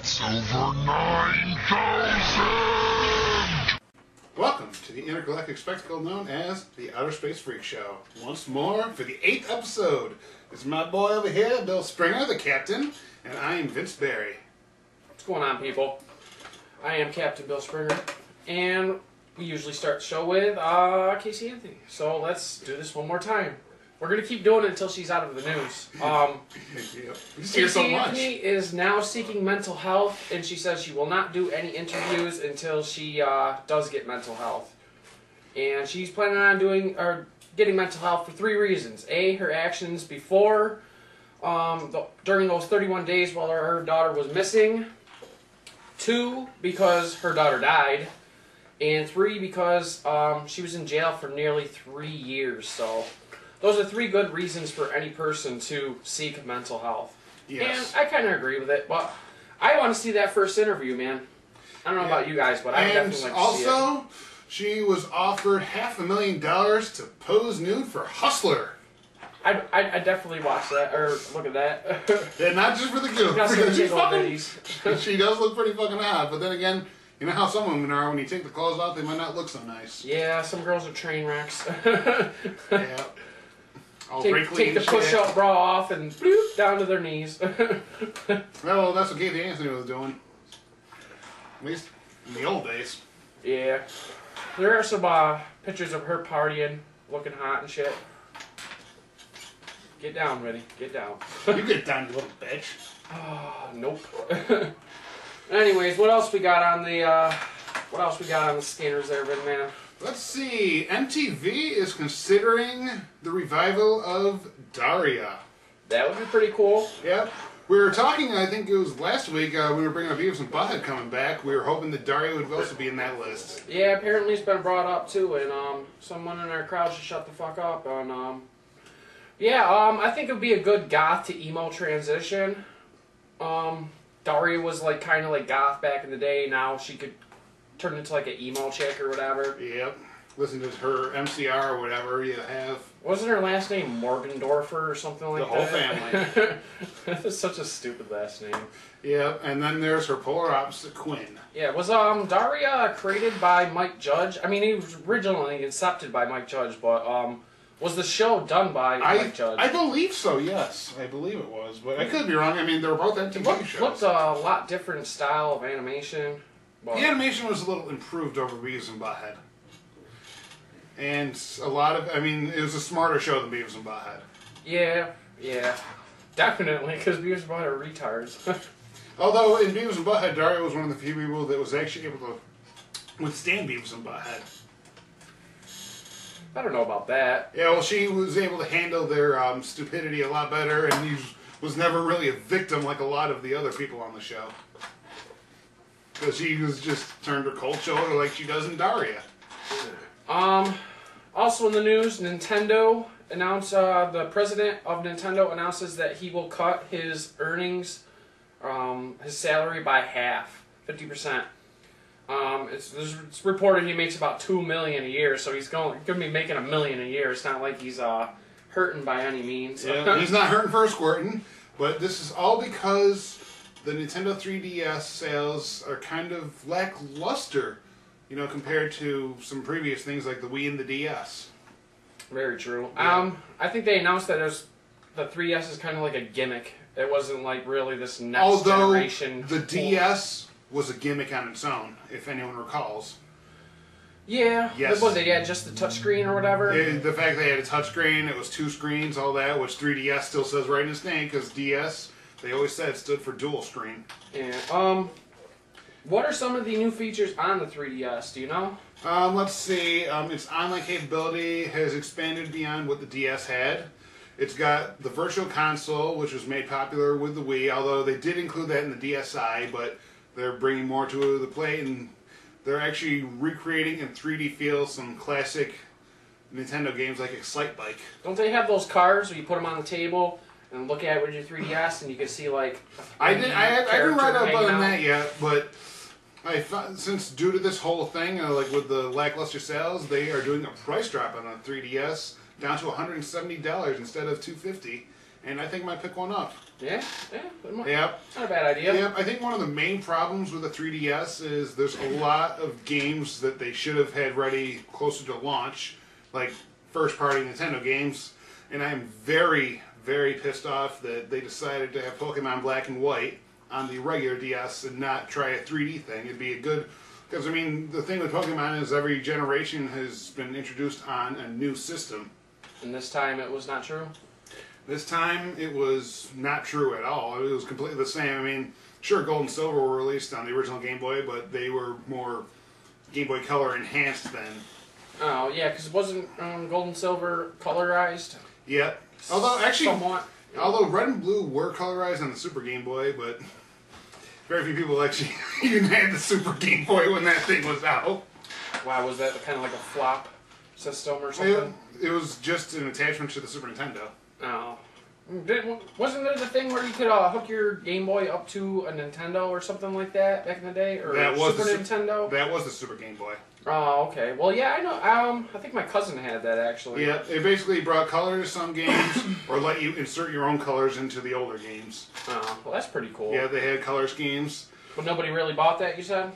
It's over 9,000! Welcome to the intergalactic spectacle known as the Outer Space Freak Show. Once more, for the 8th episode, it's my boy over here, Bill Springer, the captain, and I am Vince Barry. What's going on, people? I am Captain Bill Springer, and we usually start the show with Casey Anthony. So let's do this one more time. We're going to keep doing it until she's out of the news. Casey Anthony is now seeking mental health, and she says she will not do any interviews until she does get mental health. And she's planning on getting mental health for 3 reasons. A, her actions before, during those 31 days while her daughter was missing. 2, because her daughter died. And 3, because she was in jail for nearly 3 years. So those are 3 good reasons for any person to seek mental health. Yes. And I kind of agree with it, but I want to see that first interview, man. I don't know about you guys, but I definitely like to see it. Also, she was offered $500,000 to pose nude for Hustler. I definitely watch that, or look at that. Yeah, not just for the giggle. She does look pretty fucking hot, but then again, you know how some women are, when you take the clothes off, they might not look so nice. Yeah, some girls are train wrecks. Yeah. Take the push-up bra off and bloop, down to their knees. Well, that's what Casey Anthony was doing. At least in the old days. Yeah. There are some pictures of her partying, looking hot and shit. Get down, Vinny. Get down. You get down, you little bitch. Oh, nope. Anyways, what else we got on the scanners there, Vin, man? Let's see. MTV is considering the revival of Daria. That would be pretty cool. Yep. We were talking, I think it was last week, we were bringing up Beavis and Butthead coming back. We were hoping that Daria would also be in that list. Yeah, apparently it's been brought up too, and someone in our crowd should shut the fuck up. And I think it would be a good goth to emo transition. Daria was like kind of like goth back in the day. Now she could turn into like an emo chick or whatever. Yep. Listen to her MCR or whatever you have. Wasn't her last name Morgendorfer or something like that? The whole family. That's such a stupid last name. Yeah, and then there's her polar opposite, Quinn. Yeah, was Daria created by Mike Judge? I mean, he was originally incepted by Mike Judge, but was the show done by Mike Judge? I believe so, yes. I believe it was, but I could be wrong. I mean, they were both MTV shows. Looked a lot different style of animation. The animation was a little improved over Beavis and Butthead. And a lot of, it was a smarter show than Beavis and Butthead. Yeah, definitely, because Beavis and Butthead are retards. Although, in Beavis and Butthead, Daria was one of the few people that was actually able to withstand Beavis and Butthead. I don't know about that. Yeah, well, she was able to handle their stupidity a lot better, and was never really a victim like a lot of the other people on the show. Because she was just turned her cold shoulder like she does in Daria. Also in the news, Nintendo announced, the president of Nintendo announces that he will cut his earnings, his salary by half, 50%. It's reported he makes about $2 million a year, so he's going to be making $1 million a year. It's not like he's hurting by any means. Yeah, he's not hurting for squirting, but this is all because the Nintendo 3DS sales are kind of lackluster, compared to some previous things like the Wii and the DS. Very true. Yeah. I think they announced that the 3DS is kind of like a gimmick. It wasn't like really this next generation. Although the DS was a gimmick on its own, if anyone recalls. Yeah. Yes. Was it? Yeah, just the touchscreen or whatever. The fact they had a touchscreen, it was 2 screens, all that, which 3DS still says right in its name, because DS, they always said, stood for dual screen. Yeah. What are some of the new features on the 3DS? Do you know? Let's see. Its online capability has expanded beyond what the DS had. It's got the Virtual Console, which was made popular with the Wii, although they did include that in the DSi, but they're bringing more to the plate, and they're actually recreating in 3D feel some classic Nintendo games like Excite Bike. Don't they have those cars where you put them on the table and look at it with your 3DS and you can see like I didn't write up on that yet, but since due to this whole thing, like with the lackluster sales, they are doing a price drop on the 3DS down to $170 instead of $250, and I think I might pick one up. Yeah? Yep. Not a bad idea. Yep. I think one of the main problems with the 3DS is there's a lot of games that they should have had ready closer to launch, like first-party Nintendo games, and I'm very, very pissed off that they decided to have Pokemon Black and White on the regular DS and not try a 3D thing. It'd be a good... Because, I mean, the thing with Pokemon is every generation has been introduced on a new system. And this time it was not true? This time, it was not true at all. It was completely the same. I mean, sure, Gold and Silver were released on the original Game Boy, but they were more Game Boy Color enhanced then. Oh, yeah, because it wasn't Gold and Silver colorized? Yep. Although, actually, somewhat. Although Red and Blue were colorized on the Super Game Boy, but very few people actually even had the Super Game Boy when that thing was out. Wow, was that kind of like a flop system or something? It was just an attachment to the Super Nintendo. Oh. Wasn't there the thing where you could hook your Game Boy up to a Nintendo or something like that back in the day? Or That was Super Nintendo? That was the Super Game Boy. Oh, okay. Well, yeah, I know. I think my cousin had that, actually. Yeah, it basically brought color to some games, or let you insert your own colors into the older games. Oh, well, that's pretty cool. Yeah, they had color schemes. But nobody really bought that, you said?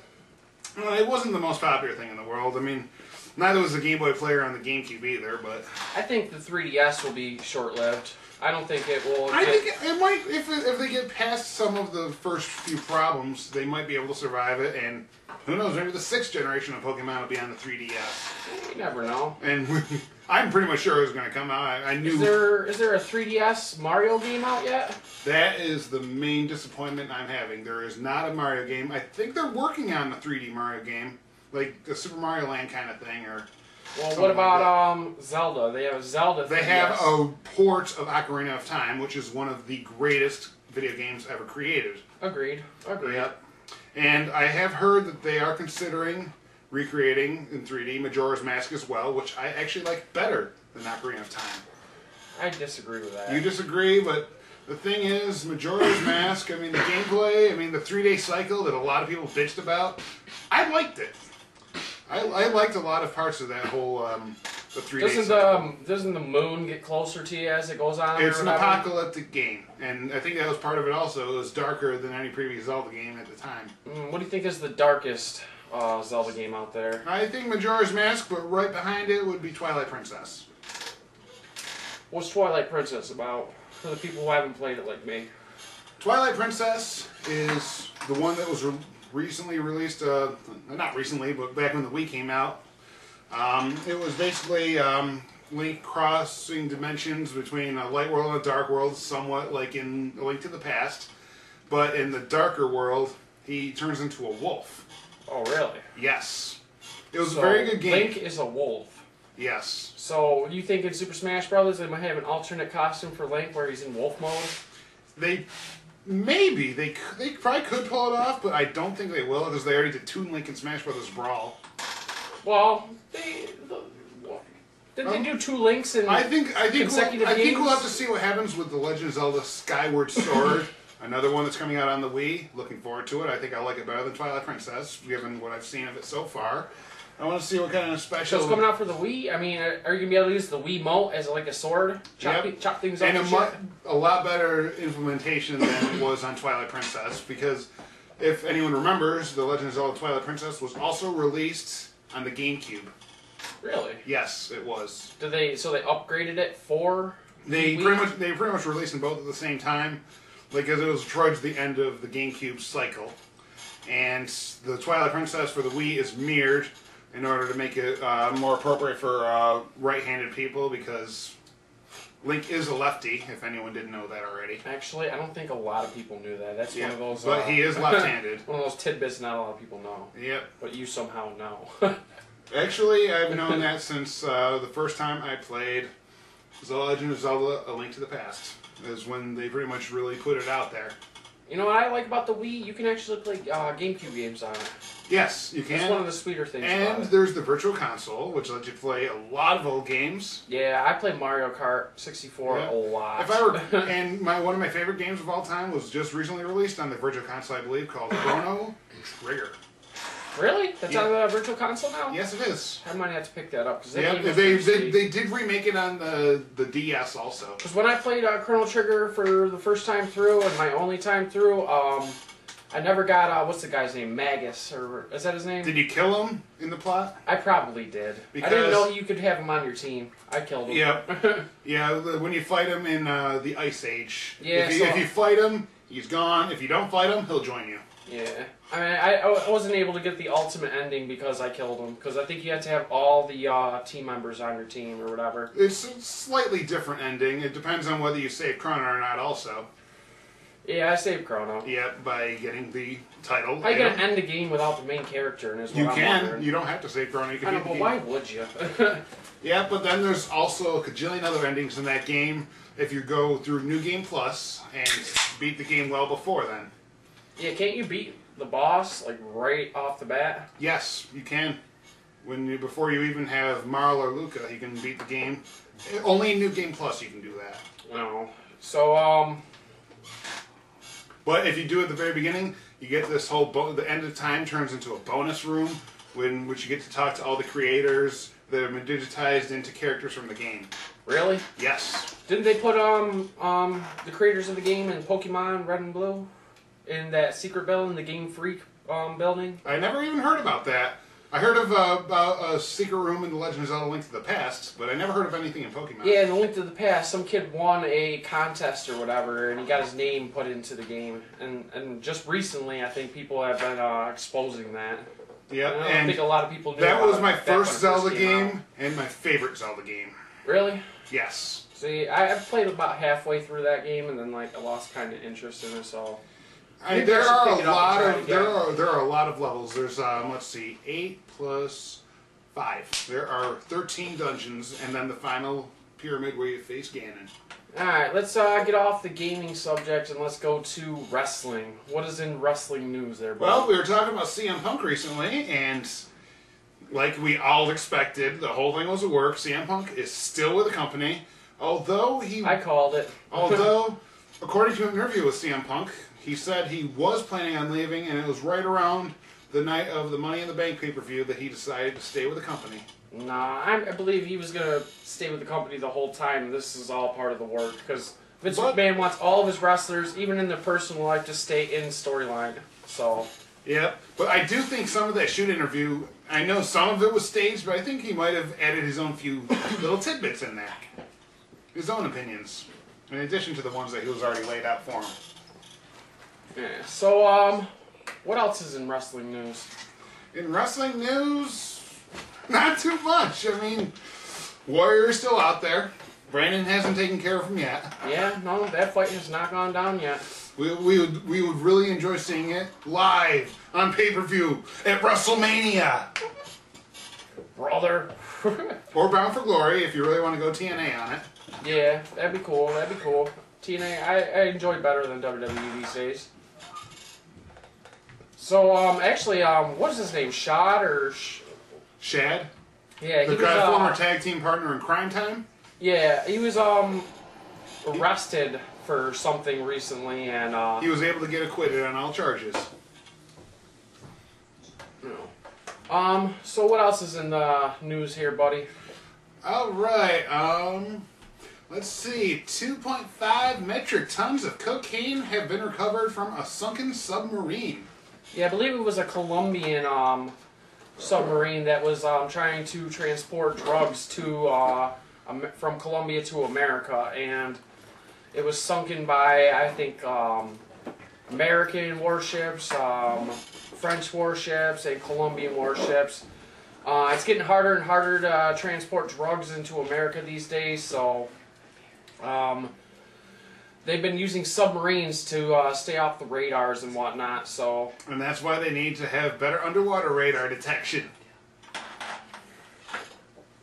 It wasn't the most popular thing in the world. I mean, neither was the Game Boy player on the GameCube either, but... I think the 3DS will be short-lived. I don't think it will... I think it might, if they get past some of the first few problems, they might be able to survive it, and who knows, maybe the 6th generation of Pokemon will be on the 3DS. You never know. And I'm pretty much sure it was going to come out. I knew... Is there a 3DS Mario game out yet? That is the main disappointment I'm having. There is not a Mario game. I think they're working on a 3D Mario game, like a Super Mario Land kind of thing, or... Well, what about Zelda? They have a Zelda 3DS. They have a port of Ocarina of Time, which is one of the greatest video games ever created. Agreed. Yep. And I have heard that they are considering recreating in 3D Majora's Mask as well, which I actually like better than Ocarina of Time. I disagree with that. You disagree, but the thing is, Majora's Mask, I mean, the gameplay, I mean, the 3-day cycle that a lot of people bitched about, I liked it. I liked a lot of parts of that whole the 3-day cycle. Doesn't the moon get closer to you as it goes on? It's an apocalyptic game, and I think that was part of it also. It was darker than any previous Zelda game at the time. What do you think is the darkest Zelda game out there? I think Majora's Mask, but right behind it would be Twilight Princess. What's Twilight Princess about, for the people who haven't played it like me? Twilight Princess is the one that was recently released, not recently, but back when the Wii came out. It was basically Link crossing dimensions between a light world and a dark world, somewhat like in A Link to the Past. But in the darker world, he turns into a wolf. Oh, really? Yes. It was a very good game. Link is a wolf. Yes. So, you think in Super Smash Bros. They might have an alternate costume for Link where he's in wolf mode? They probably could pull it off, but I don't think they will because they already did Toon Link in Smash Bros. Brawl. Well, didn't they do 2 Links in consecutive games? We'll have to see what happens with The Legend of Zelda Skyward Sword. Another one that's coming out on the Wii. Looking forward to it. I think I like it better than Twilight Princess, given what I've seen of it so far. I want to see what kind of special... So it's coming out for the Wii? I mean, are you going to be able to use the Wiimote as like a sword? Chop things up and a lot better implementation than it was on Twilight Princess, because if anyone remembers, The Legend of Zelda Twilight Princess was also released on the GameCube. Really? Yes, it was. So they upgraded it for They pretty much released them both at the same time, because it was towards the end of the GameCube cycle. And the Twilight Princess for the Wii is mirrored in order to make it more appropriate for right-handed people, because Link is a lefty, if anyone didn't know that already. Actually, I don't think a lot of people knew that. That's one of those... But he is left-handed. One of those tidbits not a lot of people know. Yep. But you somehow know. Actually, I've known that since the first time I played The Legend of Zelda A Link to the Past. Is when they pretty much really put it out there. You know what I like about the Wii? You can actually play GameCube games on it. Yes, you can. That's one of the sweeter things and about it. There's the Virtual Console, which lets you play a lot of old games. Yeah, I played Mario Kart 64 a lot. And one of my favorite games of all time was just recently released on the Virtual Console, I believe, called Chrono Trigger. Really? That's on the Virtual Console now? Yes, it is. I might have to pick that up. Cause Yeah, they did remake it on the DS also. Because when I played Chrono Trigger for the first time through, and my only time through, I never got, what's the guy's name? Magus, or is that his name? Did you kill him in the plot? I probably did. Because I didn't know you could have him on your team. I killed him. Yep. Yeah, when you fight him in the Ice Age. Yeah, if you fight him, he's gone. If you don't fight him, he'll join you. Yeah. I mean, I wasn't able to get the ultimate ending because I killed him. Because I think you had to have all the team members on your team or whatever. It's a slightly different ending. It depends on whether you save Chrono or not also. Yeah, I saved Chrono. Yep, by getting the title. How are you going to end the game without the main character? And you can. You don't have to save Chrono. You can I know, but why would you? Yeah, but then there's also a cajillion other endings in that game if you go through New Game Plus and beat the game well before then. Yeah, can't you beat the boss, like, right off the bat? Yes, you can. Before you even have Marl or Luca, you can beat the game. Only in New Game Plus you can do that. No. So, But if you do it at the very beginning, you get this whole... the end of time turns into a bonus room, which you get to talk to all the creators that have been digitized into characters from the game. Really? Yes. Didn't they put, the creators of the game in Pokemon Red and Blue? In that secret building, the Game Freak building? I never even heard about that. I heard of about a secret room in The Legend of Zelda: Link to the Past, but I never heard of anything in Pokemon. Yeah, in The Link to the Past, some kid won a contest or whatever, and he got his name put into the game. And just recently, I think people have been exposing that. Yep, I don't think a lot of people knew that about was my it first Zelda came game out. and my favorite Zelda game. Really? Yes. See, I've played about halfway through that game, and then like I lost kind of interest in it, so... There are a lot of levels. There's let's see, 8 plus 5. There are 13 dungeons, and then the final pyramid where you face Ganon. All right, let's get off the gaming subject and let's go to wrestling. What is in wrestling news there, buddy? Well, we were talking about CM Punk recently, and like we all expected, the whole thing was a work. CM Punk is still with the company, although I called it. Although, according to an interview with CM Punk, he said he was planning on leaving, and it was right around the night of the Money in the Bank pay-per-view that he decided to stay with the company. Nah, I believe he was going to stay with the company the whole time. This is all part of the work, because Vince McMahon wants all of his wrestlers, even in their personal life, to stay in storyline. So... Yeah, but I do think some of that shoot interview, I know some of it was staged, but I think he might have added his own few little tidbits in there. His own opinions, in addition to the ones that he was already laid out for him. Yeah. So, what else is in wrestling news? In wrestling news, not too much. I mean, Warrior's still out there. Brandon hasn't taken care of him yet. Yeah, no, that fight has not gone down yet. We would really enjoy seeing it live on pay-per-view at WrestleMania. Brother. Or Bound for Glory if you really want to go TNA on it. Yeah, that'd be cool. That'd be cool. TNA, I enjoy better than WWE these days. So, actually, what is his name? Shad or... Shad? Yeah, he the was... former tag team partner in Crime Time? Yeah, he was, arrested for something recently, and, he was able to get acquitted on all charges. So what else is in the news here, buddy? Alright, let's see. 2.5 metric tons of cocaine have been recovered from a sunken submarine. Yeah, I believe it was a Colombian submarine that was trying to transport drugs to from Colombia to America, and it was sunken by, I think, American warships, French warships, and Colombian warships. It's getting harder and harder to transport drugs into America these days, so they've been using submarines to stay off the radars and whatnot. So, and that's why they need to have better underwater radar detection.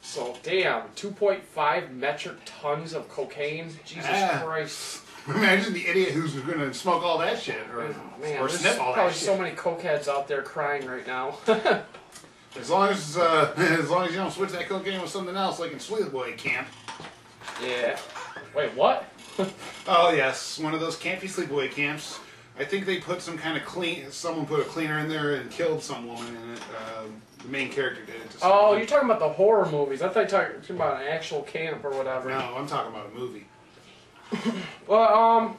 So, damn, 2.5 metric tons of cocaine? Jesus Christ. Imagine the idiot who's going to smoke all that shit, or sniff all that shit. Probably so many cokeheads out there crying right now. as long as you don't switch that cocaine with something else, like in Sweet Boy Camp. Yeah. Wait, what? Oh yes, one of those campy sleepaway camps. I think they put some kind of someone put a cleaner in there and killed some woman in it. The main character did it. Oh, you're talking about the horror movies. I thought you were talking about an actual camp or whatever. No, I'm talking about a movie. Well,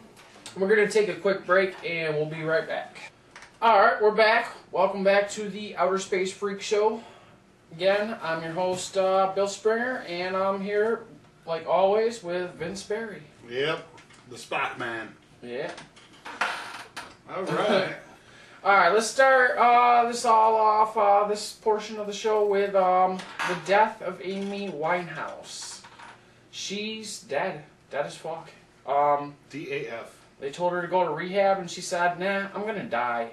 we're going to take a quick break and we'll be right back. Alright, we're back. Welcome back to the Outer Space Freak Show. Again, I'm your host, Bill Springer, and I'm here, like always, with Vince Barry. Yep, the Spock Man. Yeah. Alright. Alright, let's start this all off, this portion of the show with the death of Amy Winehouse. She's dead. Dead as fuck. DAF. They told her to go to rehab, and she said, nah, I'm gonna die.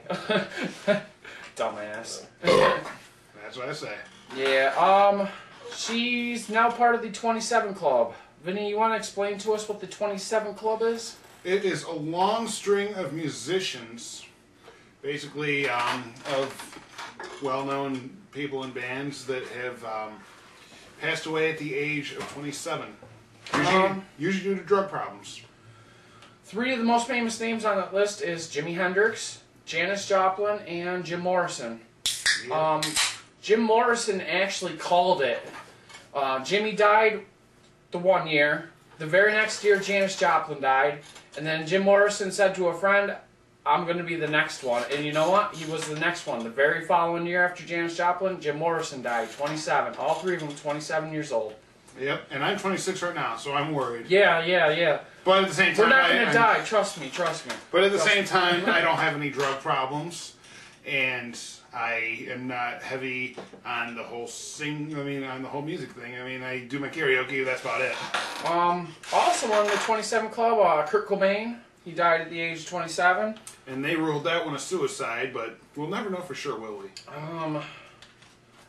Dumbass. That's what I say. Yeah, she's now part of the 27 Club. Vinny, you want to explain to us what the 27 Club is? It is a long string of musicians, basically of well-known people in bands that have passed away at the age of 27. Usually due to drug problems. 3 of the most famous names on that list is Jimi Hendrix, Janis Joplin, and Jim Morrison. Yeah. Jim Morrison actually called it. Jimmy died the one year. The very next year, Janis Joplin died. And then Jim Morrison said to a friend, I'm going to be the next one. And you know what? He was the next one. The very following year after Janis Joplin, Jim Morrison died, 27. All 3 of them 27 years old. Yep, and I'm 26 right now, so I'm worried. Yeah. But at the same time, we're not going to die. Trust me. But at the same time, I don't have any drug problems, and I am not heavy on the whole on the whole music thing. I mean, I do my karaoke. That's about it. Also on the 27 Club, Kurt Cobain. He died at the age of 27. And they ruled that one a suicide, but we'll never know for sure, will we?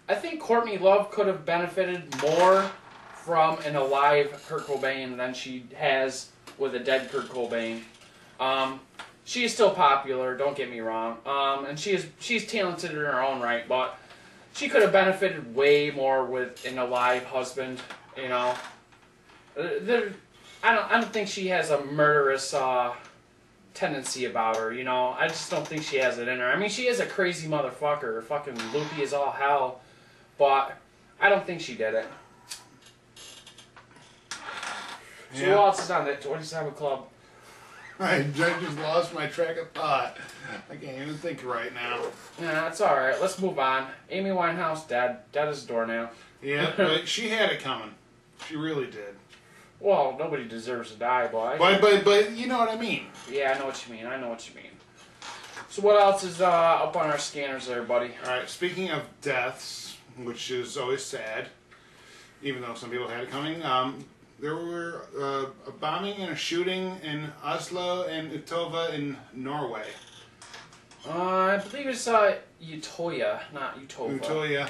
I think Courtney Love could have benefited more from an alive Kurt Cobain than she has with a dead Kurt Cobain. She is still popular, don't get me wrong, and she's talented in her own right, but she could have benefited way more with an alive husband, you know. I don't think she has a murderous tendency about her, you know. I just don't think she has it in her. I mean, she is a crazy motherfucker, fucking loopy as all hell, but I don't think she did it. So who else is on that 27 Club? I just lost my track of thought. I can't even think right now. Yeah, that's alright. Let's move on. Amy Winehouse, dead. Dead as a doornail. Yeah, but she had it coming. She really did. Well, nobody deserves to die, boy. But you know what I mean. Yeah, I know what you mean. So what else is up on our scanners there, buddy? Alright, speaking of deaths, which is always sad, even though some people had it coming, there were a bombing and a shooting in Oslo and Utøya in Norway. I believe it's Utøya, not Utøya. Utøya.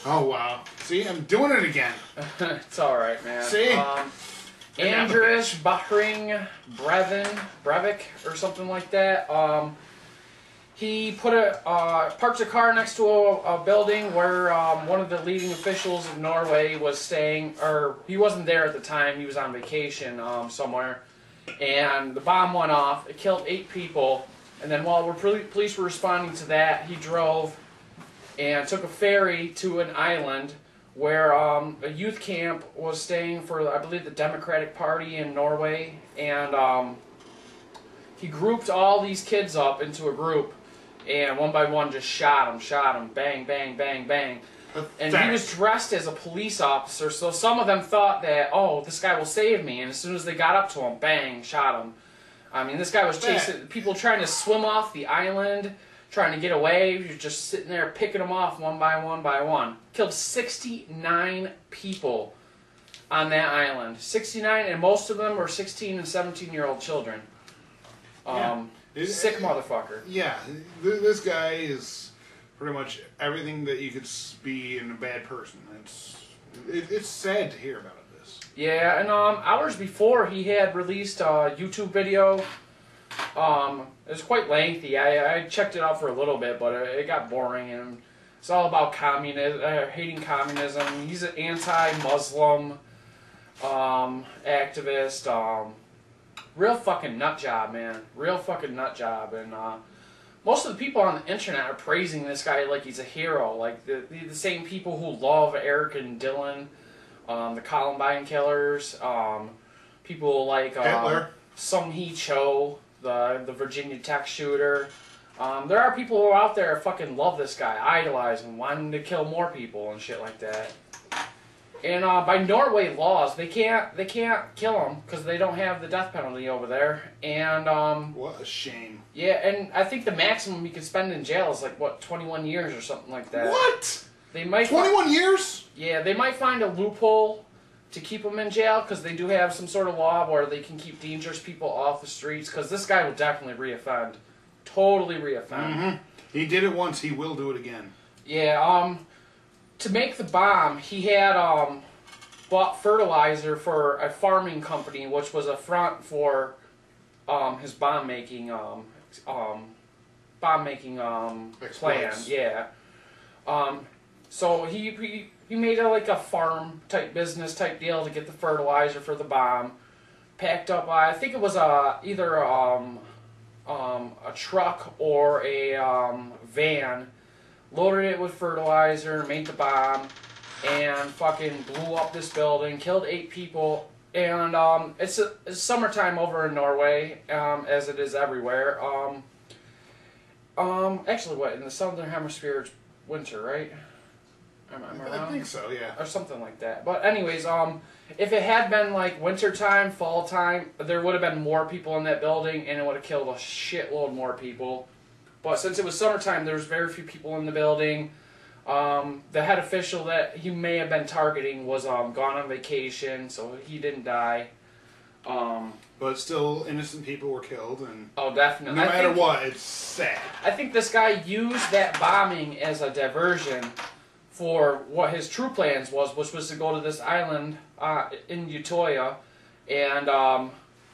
Oh, wow. See, I'm doing it again. It's alright, man. See? Andres Bahring Breivik, or something like that. He parked a car next to a building where one of the leading officials of Norway was staying, or he wasn't there at the time, he was on vacation somewhere, and the bomb went off. It killed 8 people, and then while police were responding to that, he drove and took a ferry to an island where a youth camp was staying for, I believe, the Democratic Party in Norway, and he grouped all these kids up into a group, and one by one just shot him, bang, bang, bang, bang. And he was dressed as a police officer, so some of them thought that, oh, this guy will save me, and as soon as they got up to him, bang, shot him. I mean, this guy was chasing people trying to swim off the island, trying to get away. He was just sitting there picking them off one by one by one. Killed 69 people on that island. 69, and most of them were 16 and 17-year-old children. Sick motherfucker. Yeah, this guy is pretty much everything that you could be in a bad person. It's sad to hear about this. Yeah, and hours before he had released a YouTube video. It was quite lengthy. I checked it out for a little bit, but it got boring, and it's all about hating communism. He's an anti-Muslim activist. real fucking nut job, man. Real fucking nut job. And most of the people on the internet are praising this guy like he's a hero. Like the same people who love Eric and Dylan, the Columbine killers, people like Hitler. Sung Hee Cho, the Virginia Tech shooter. There are people who are out there that fucking love this guy, idolize him, wanting to kill more people and shit like that. And by Norway laws, they can't kill him because they don't have the death penalty over there. And what a shame. Yeah, and I think the maximum you can spend in jail is like what, 21 years or something like that. What? They might 21 years? Yeah, they might find a loophole to keep him in jail because they do have some sort of law where they can keep dangerous people off the streets. Because this guy will definitely reoffend, totally reoffend. Mm-hmm. He did it once. He will do it again. Yeah. To make the bomb, he had bought fertilizer for a farming company, which was a front for his bomb making plan. Yeah. So he made it like a farm type business type deal to get the fertilizer for the bomb. Packed up, I think it was either a truck or a van. Loaded it with fertilizer, made the bomb, and fucking blew up this building, killed 8 people. And it's summertime over in Norway, as it is everywhere. Actually, what, in the southern hemisphere it's winter, right? Am I I think so, yeah. Or something like that. But anyways, if it had been like winter time, fall time, there would have been more people in that building, and it would have killed a shitload more people. But since it was summertime, there was very few people in the building. The head official that he may have been targeting was gone on vacation, so he didn't die. But still, innocent people were killed, and oh, definitely. no matter what, it's sad. I think this guy used that bombing as a diversion for what his true plans was, which was to go to this island in Utoya and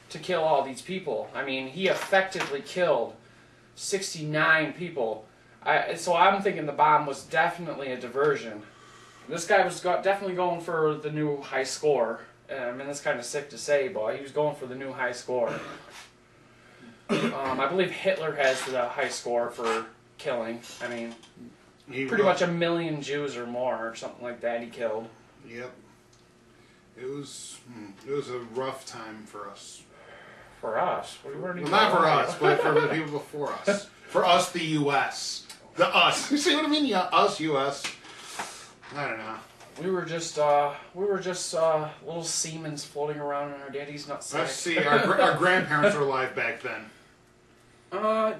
to kill all these people. I mean, he effectively killed 69 people. So I'm thinking the bomb was definitely a diversion. This guy was definitely going for the new high score. I mean, that's kind of sick to say, but he was going for the new high score. I believe Hitler has the high score for killing. I mean, pretty much 1 million Jews or more, or something like that he killed. Yep. It was a rough time for us. For us? We weren't even not for us, but for the people before us. For us, the U.S. The us. You see what I mean? Yeah, us, U.S. I don't know. We were just little Siemens floating around in our daddy's nutsack. Let's see. Our grandparents were alive back then.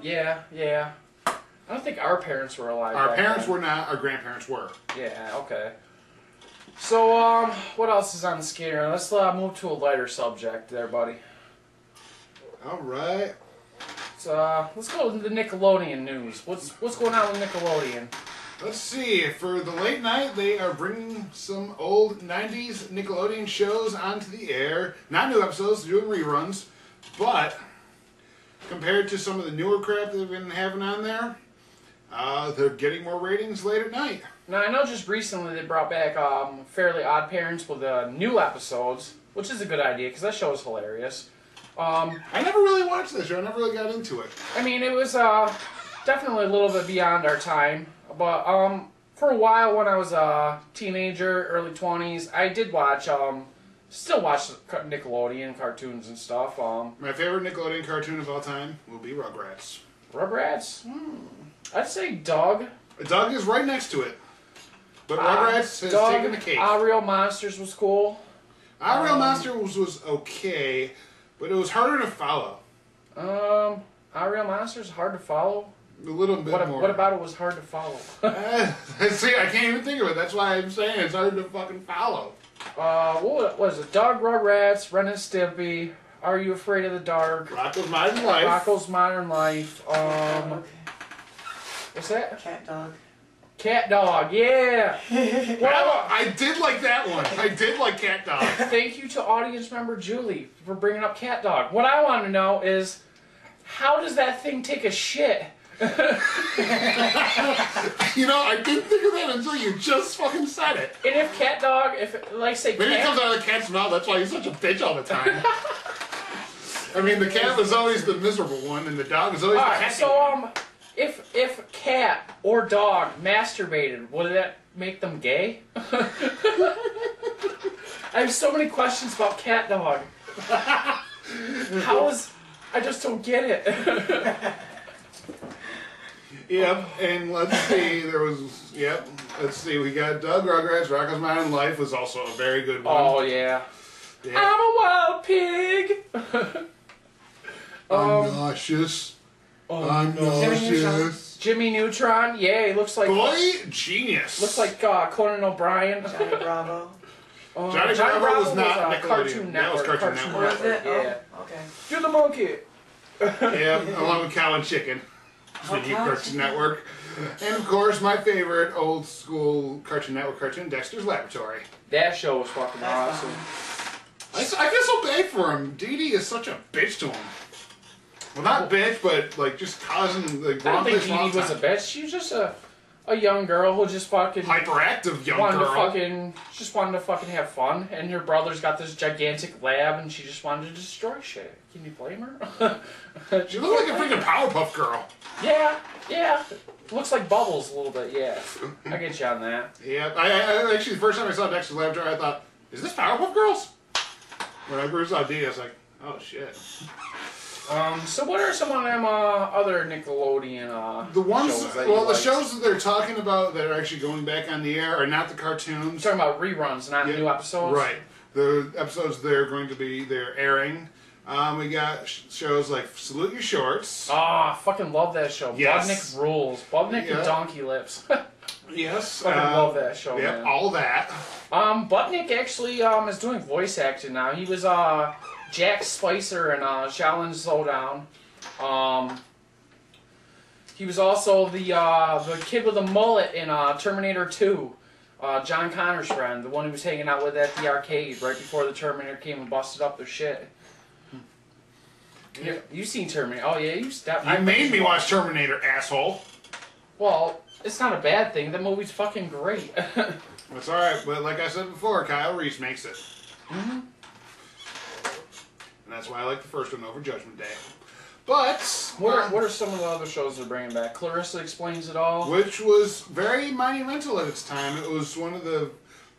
Yeah. I don't think our parents were alive. Our parents then. were not. Our grandparents were. Yeah. Okay. So, what else is on the skater? Let's move to a lighter subject, there, buddy. All right. So, let's go to the Nickelodeon news. What's going on with Nickelodeon? Let's see. For the late night, they are bringing some old 90s Nickelodeon shows onto the air. Not new episodes, doing reruns. But compared to some of the newer crap they've been having on there, they're getting more ratings late at night. Now, I know just recently they brought back Fairly Odd Parents with new episodes, which is a good idea because that show is hilarious. I never really watched this show. I never really got into it. I mean, it was definitely a little bit beyond our time. But for a while when I was a teenager, early 20s, I did watch, still watch Nickelodeon cartoons and stuff. My favorite Nickelodeon cartoon of all time will be Rugrats. Rugrats? I'd say Doug. Doug is right next to it. But Rugrats has taken the cake. Real Monsters was cool. Real Monsters was okay, but it was harder to follow. Real Monsters hard to follow? A little bit more. What about it was hard to follow? See, I can't even think of it. That's why I'm saying it's hard to fucking follow. What was it? Doug, Rugrats, Ren and Stimpy, Are You Afraid of the Dark? Rocko's Modern Life. Rocko's Modern Life. What's that? Cat Dog. Cat Dog, yeah. Well, I did like that one. I did like Cat Dog. Thank you to audience member Julie for bringing up Cat Dog. What I want to know is, how does that thing take a shit? You know, I didn't think of that until you just fucking said it. And if Cat Dog, maybe it comes out of the cat's mouth, that's why he's such a bitch all the time. I mean, the cat was always the miserable one, and the dog was always the happy so one. if cat or dog masturbated, would that make them gay? I have so many questions about cat dog. I just don't get it. Yep, and let's see, let's see, we got Doug Rugrats, Rocko's Modern Life was also a very good one. Oh, yeah. I'm a wild pig! I'm nauseous. I'm nauseous. Jimmy Neutron, yeah, he looks like... Boy, genius. Looks like Conan O'Brien. Johnny Bravo. Johnny Bravo was not Nickelodeon. Cartoon Network. That was Cartoon Network. Was it? Yeah. Oh, okay. Do the monkey! Yeah, along with Cow and Chicken. The new Cartoon Network. And of course, my favorite old school Cartoon Network cartoon, Dexter's Laboratory. That show was fucking awesome. I feel so bad for him. Dee Dee is such a bitch to him. Well, not bitch, but like just causing the I don't think Dee Dee was a bitch. She was just a young girl who just fucking hyperactive young wanted girl. Just wanted to fucking have fun. And her brother's got this gigantic lab, and she just wanted to destroy shit. Can you blame her? She looked like a freaking Powerpuff Girl. Yeah. Looks like Bubbles a little bit. Yeah, I get you on that. Yeah, I actually the first time I saw Dexter's Laboratory, I thought, is this Powerpuff Girls? When I first saw Dee, I was like, oh shit. So what are some of them other Nickelodeon the ones, shows that well, you the liked? shows that they're talking about that are actually going back on the air are not the cartoons. You're talking about reruns, not new episodes? Right. The episodes they're airing. We got shows like Salute Your Shorts. Ah, fucking love that show. Yes. Budnick rules. Budnick and Donkey Lips. Yes. Fucking love that show, Yep, man. all that. Budnick actually is doing voice acting now. He was Jack Spicer in Shaolin Slowdown. He was also the kid with the mullet in Terminator 2. John Connor's friend, the one who was hanging out with at the arcade right before the Terminator came and busted up their shit. You've seen Terminator. Oh, yeah, you made me watch Terminator, asshole. Well, it's not a bad thing. That movie's fucking great. That's alright, but like I said before, Kyle Reese makes it. Mm-hmm. And that's why I like the first one over Judgment Day. But... What are some of the other shows they're bringing back? Clarissa Explains It All? Which was very monumental at its time. It was one of the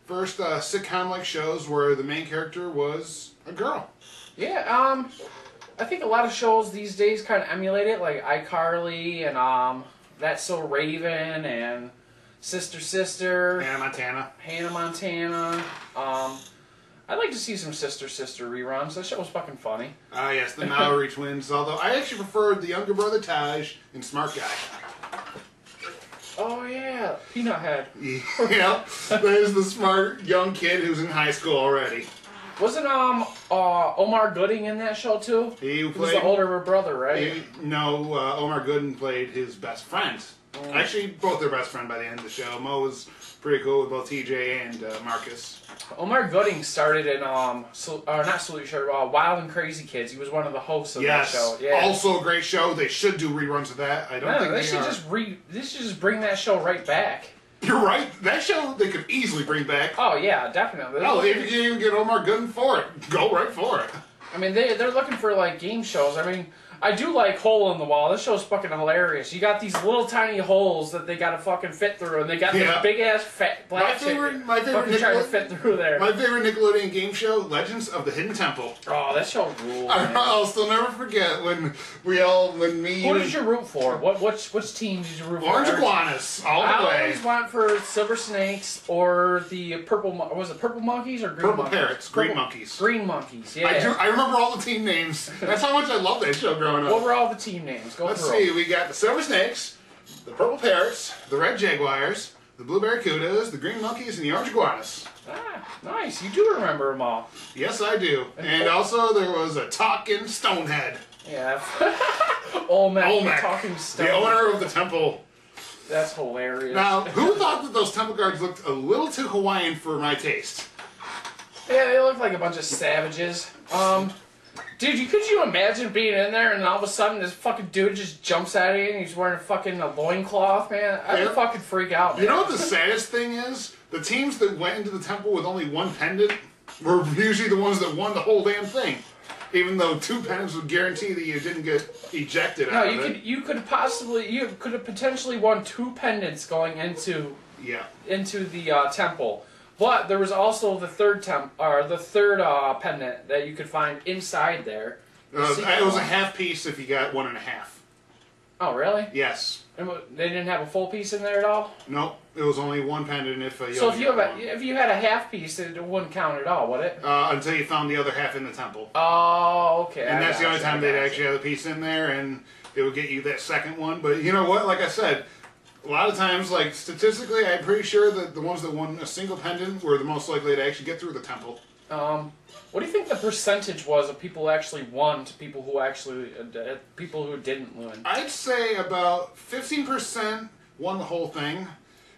first sitcom-like shows where the main character was a girl. Yeah, I think a lot of shows these days kind of emulate it, like iCarly and That's So Raven and Sister Sister. Hannah Montana. I'd like to see some Sister Sister reruns. That show was fucking funny. Ah, yes, the Mallory twins. Although I actually preferred the younger brother Taj and Smart Guy. Oh yeah, Peanut Head. Yep, that is the smart young kid who's in high school already. Wasn't Omar Gooding in that show too? He was the older brother, right? No, Omar Gooding played his best friend. Actually, both their best friend by the end of the show. Mo was pretty cool with both TJ and Marcus. Omar Gooding started in not Salute Your Wild and Crazy Kids. He was one of the hosts of that show. Yeah. Also a great show. They should do reruns of that. I don't think they should just bring that show right back. You're right. That show they could easily bring back. Oh yeah, definitely. Oh, if you can even get Omar Gooding for it, go right for it. I mean, they're looking for like game shows. I mean, I do like Hole in the Wall. This show's fucking hilarious. You got these little tiny holes that they gotta fucking fit through, and they got this big ass fat black chick my favorite trying to fit through there. My favorite Nickelodeon game show, Legends of the Hidden Temple. Oh, that show rules. I'll still never forget when me. Who did you root for? Which team did you root for? Orange Iguanas, all the way. I always went for Silver Snakes or the Purple. Was it Purple Monkeys or Green Purple Monkeys? Parrots, Green Monkeys. Green Monkeys. Yeah. I remember all the team names. That's how much I loved that show growing up. What were all the team names? Let's see. We got the Silver Snakes, the Purple Parrots, the Red Jaguars, the Blue Barracudas, the Green Monkeys, and the Orange Iguanas. Ah, nice. You do remember them all. Yes, I do. And also there was a talking Stonehead. Yeah. Olmec, talking stone. The owner of the temple. That's hilarious. Now, who thought that those temple guards looked a little too Hawaiian for my taste? Yeah, they look like a bunch of savages. Dude, could you imagine being in there and all of a sudden this fucking dude just jumps at you and he's wearing a loincloth, man? I'd fucking freak out, man. You know what the saddest thing is? The teams that went into the temple with only one pendant were usually the ones that won the whole damn thing. Even though 2 pendants would guarantee that you didn't get ejected No, out of it. you could have potentially won 2 pendants going into the temple. But there was also the third pendant that you could find inside there. It was a half piece if you got 1.5. Oh, really? Yes. And they didn't have a full piece in there at all? Nope. It was only 1 pendant if you So if you had a half piece, it wouldn't count at all, would it? Until you found the other half in the temple. Oh, okay. And that's the only time they'd actually have a piece in there, and it would get you that second one. But you know what? Like I said, a lot of times, like statistically, I'm pretty sure that the ones that won a single pendant were the most likely to actually get through the temple. What do you think the percentage was of people who actually won to people who people who didn't win? I'd say about 15% won the whole thing.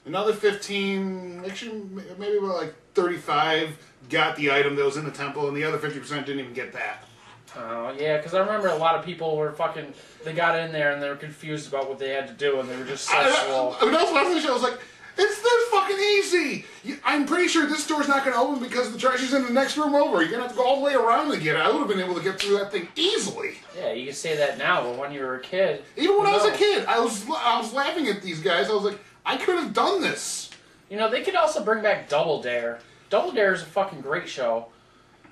Another 15, actually maybe about like 35 got the item that was in the temple, and the other 50% didn't even get that. Oh, yeah, because I remember a lot of people were they got in there and they were confused about what they had to do, and they were just so slow. When I was watching the show, I was like, it's this fucking easy! I'm pretty sure this door's not going to open because the treasure's in the next room over. You're going to have to go all the way around to get it. I would have been able to get through that thing easily. Yeah, you can say that now, but when you were a kid... Even when I was a kid, I was laughing at these guys. I was like, I could have done this. You know, they could also bring back Double Dare. Double Dare is a fucking great show.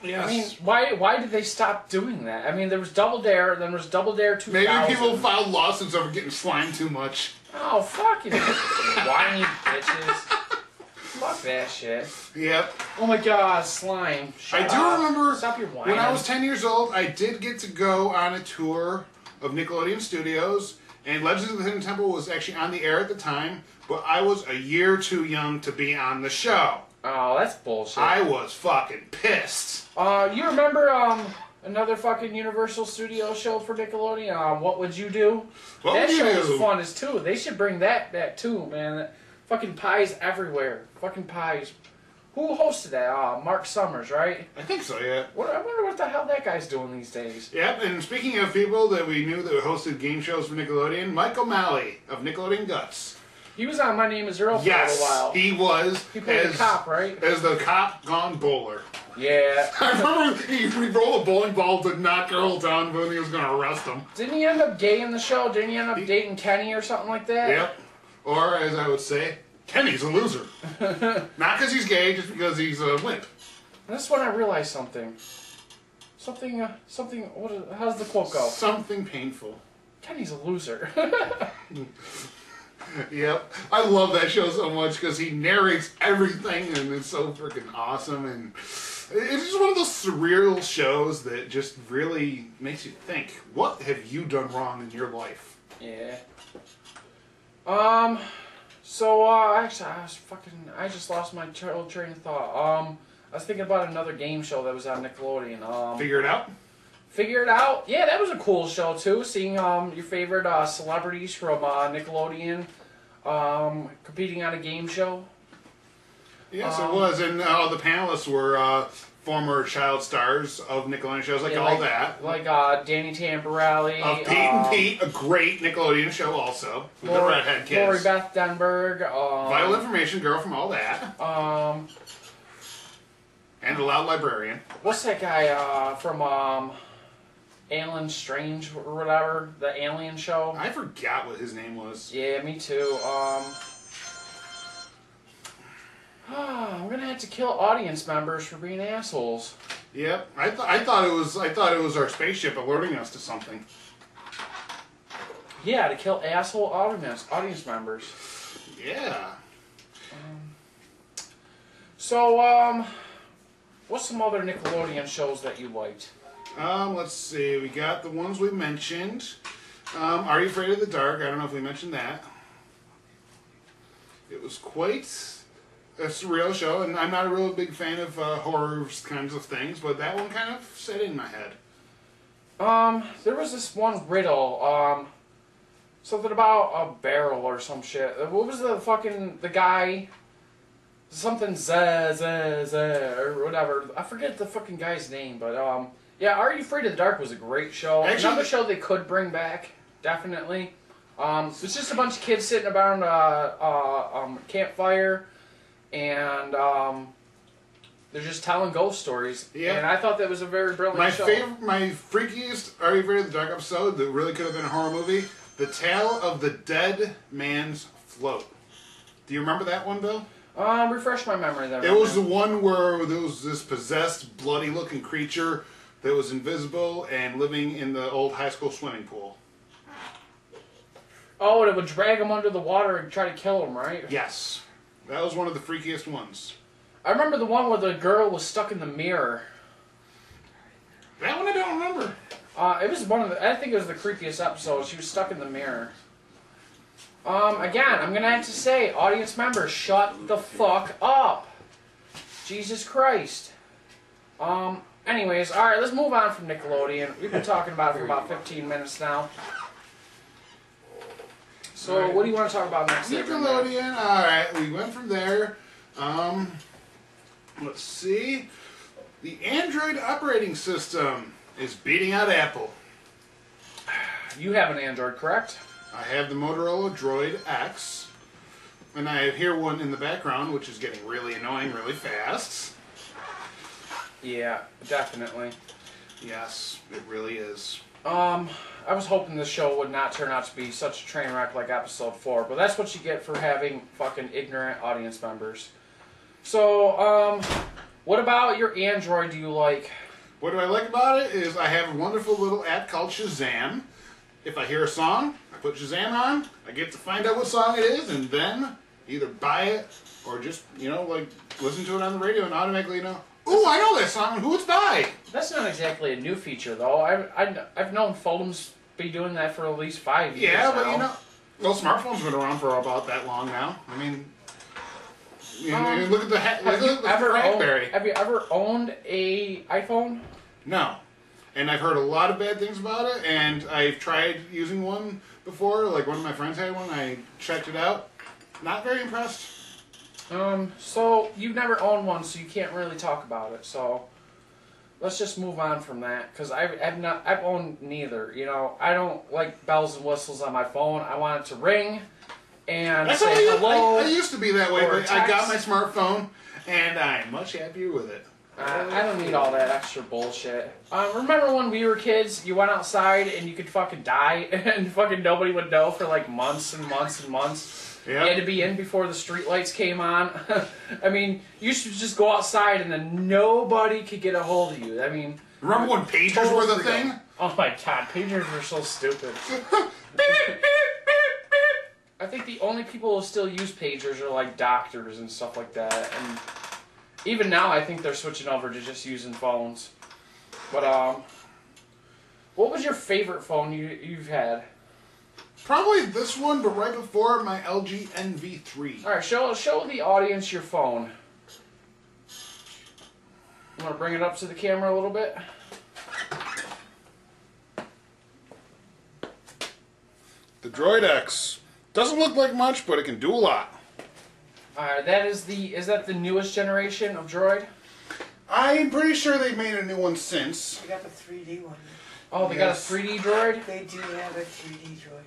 Yes. I mean, why did they stop doing that? I mean, there was Double Dare, then there was Double Dare 2000. Maybe people filed lawsuits over getting slimed too much. Oh, fuck you, whiny bitches. Fuck that shit. Yep. Oh my god, slime. I do remember Stop your whining. when I was 10 years old, I did get to go on a tour of Nickelodeon Studios, and Legends of the Hidden Temple was actually on the air at the time, but I was a year too young to be on the show. Oh, that's bullshit. I was fucking pissed. You remember another fucking Universal Studios show for Nickelodeon? What Would You Do? That show was fun as too. They should bring that back too, man. Fucking pies everywhere. Fucking pies. Who hosted that? Mark Summers, right? I think so, yeah. I wonder what the hell that guy's doing these days. Yep, and speaking of people that we knew that hosted game shows for Nickelodeon, Mike O'Malley of Nickelodeon Guts. He was on My Name is Earl for a little while. Yes, he was. He played the cop, right? As the cop gone bowler. Yeah. I remember he rolled a bowling ball to knock Earl down when he was going to arrest him. Didn't he end up gay in the show? Didn't he end up dating Kenny or something like that? Yep. Or, as I would say, Kenny's a loser. Not because he's gay, just because he's a wimp. And that's when I realized something. How's the quote go? Something painful. Kenny's a loser. Yep. I love that show so much because he narrates everything and it's so freaking awesome. And it's just one of those surreal shows that just really makes you think, what have you done wrong in your life? Yeah. So, actually, I just lost my train of thought. I was thinking about another game show that was on Nickelodeon. Figure It Out? Figure It Out? Yeah, that was a cool show, too. Seeing, your favorite, celebrities from, Nickelodeon, competing on a game show. Yes, it was. And the panelists were, former child stars of Nickelodeon shows, like All That. Like, Danny Tamborelli. Of Pete and Pete, a great Nickelodeon show also. With the redhead kids. Lori Beth Denberg. Vital Information Girl from All That. And The Loud Librarian. What's that guy, from, Alien Strange or whatever? The Alien show? I forgot what his name was. Yeah, me too. I'm gonna have to kill audience members for being assholes. Yep, I thought it was our spaceship alerting us to something. Yeah, to kill asshole audience members. Yeah. So, what's some other Nickelodeon shows that you liked? Let's see. We got the ones we mentioned. Are You Afraid of the Dark? I don't know if we mentioned that. It was quite a surreal show, and I'm not a real big fan of horror kinds of things, but that one kind of set in my head. There was this one riddle, something about a barrel or some shit. What was the guy, something or whatever. I forget the fucking guy's name, but, yeah, Are You Afraid of the Dark was a great show. Actually, another show they could bring back, definitely. It's just a bunch of kids sitting around a campfire, and They're just telling ghost stories. Yeah. And I thought that was a very brilliant show. My freakiest, Are You Afraid of the Dark episode that really could have been a horror movie, The Tale of the Dead Man's Float. Do you remember that one, Bill? Refresh my memory there. It was the one where there was this possessed, bloody-looking creature that was invisible and living in the old high school swimming pool. Oh, and it would drag him under the water and try to kill him, right? Yes. That was one of the freakiest ones. I remember the one where the girl was stuck in the mirror. That one I don't remember. It was one of the... I think it was the creepiest episode. She was stuck in the mirror. Again, I'm going to have to say, audience members, shut the fuck up. Jesus Christ. Anyways, alright, let's move on from Nickelodeon. We've been talking about it for about 15 minutes now. So, Right. what do you want to talk about next? Nickelodeon, alright, we went from there. Let's see. The Android operating system is beating out Apple. You have an Android, correct? I have the Motorola Droid X, and I hear one in the background, which is getting really annoying really fast. Yeah, definitely. Yes, it really is. I was hoping this show would not turn out to be such a train wreck like episode 4, but that's what you get for having fucking ignorant audience members. So, what about your Android do you like? What do I like about it is I have a wonderful little app called Shazam. If I hear a song, I put Shazam on, I get to find out what song it is, and then either buy it or just, like, listen to it on the radio and automatically ooh, I know that song, who it's by. That's not exactly a new feature, though. I've known phones be doing that for at least 5 years Yeah, now. but smartphones have been around for about that long now. I mean, look at the BlackBerry. Have you ever owned a iPhone? No. And I've heard a lot of bad things about it, and I've tried using one before. Like, one of my friends had one. I checked it out. Not very impressed. So you've never owned one, so you can't really talk about it. So let's just move on from that, because I've owned neither. I don't like bells and whistles on my phone. I want it to ring and That's say how hello. I used to be that way, or but I got text. my smartphone, and I'm much happier with it. I don't need all that extra bullshit. Remember when we were kids, you went outside and you could fucking die and fucking nobody would know for like months and months and months? Yep. You had to be in before the street lights came on. I mean, you used to just go outside and then nobody could get a hold of you. I mean... Remember when pagers were the thing? Oh my god, pagers were so stupid. I think the only people who still use pagers are like doctors and stuff like that. And even now, I think they're switching over to just using phones. But, what was your favorite phone you've had? Probably this one, but right before my LG NV3. Alright, show the audience your phone. You want to bring it up to the camera a little bit? The Droid X. Doesn't look like much, but it can do a lot. Alright, is that the newest generation of Droid? I'm pretty sure they've made a new one since. They got the 3D one. Oh, they Yes. got a 3D Droid? They do have a 3D droid.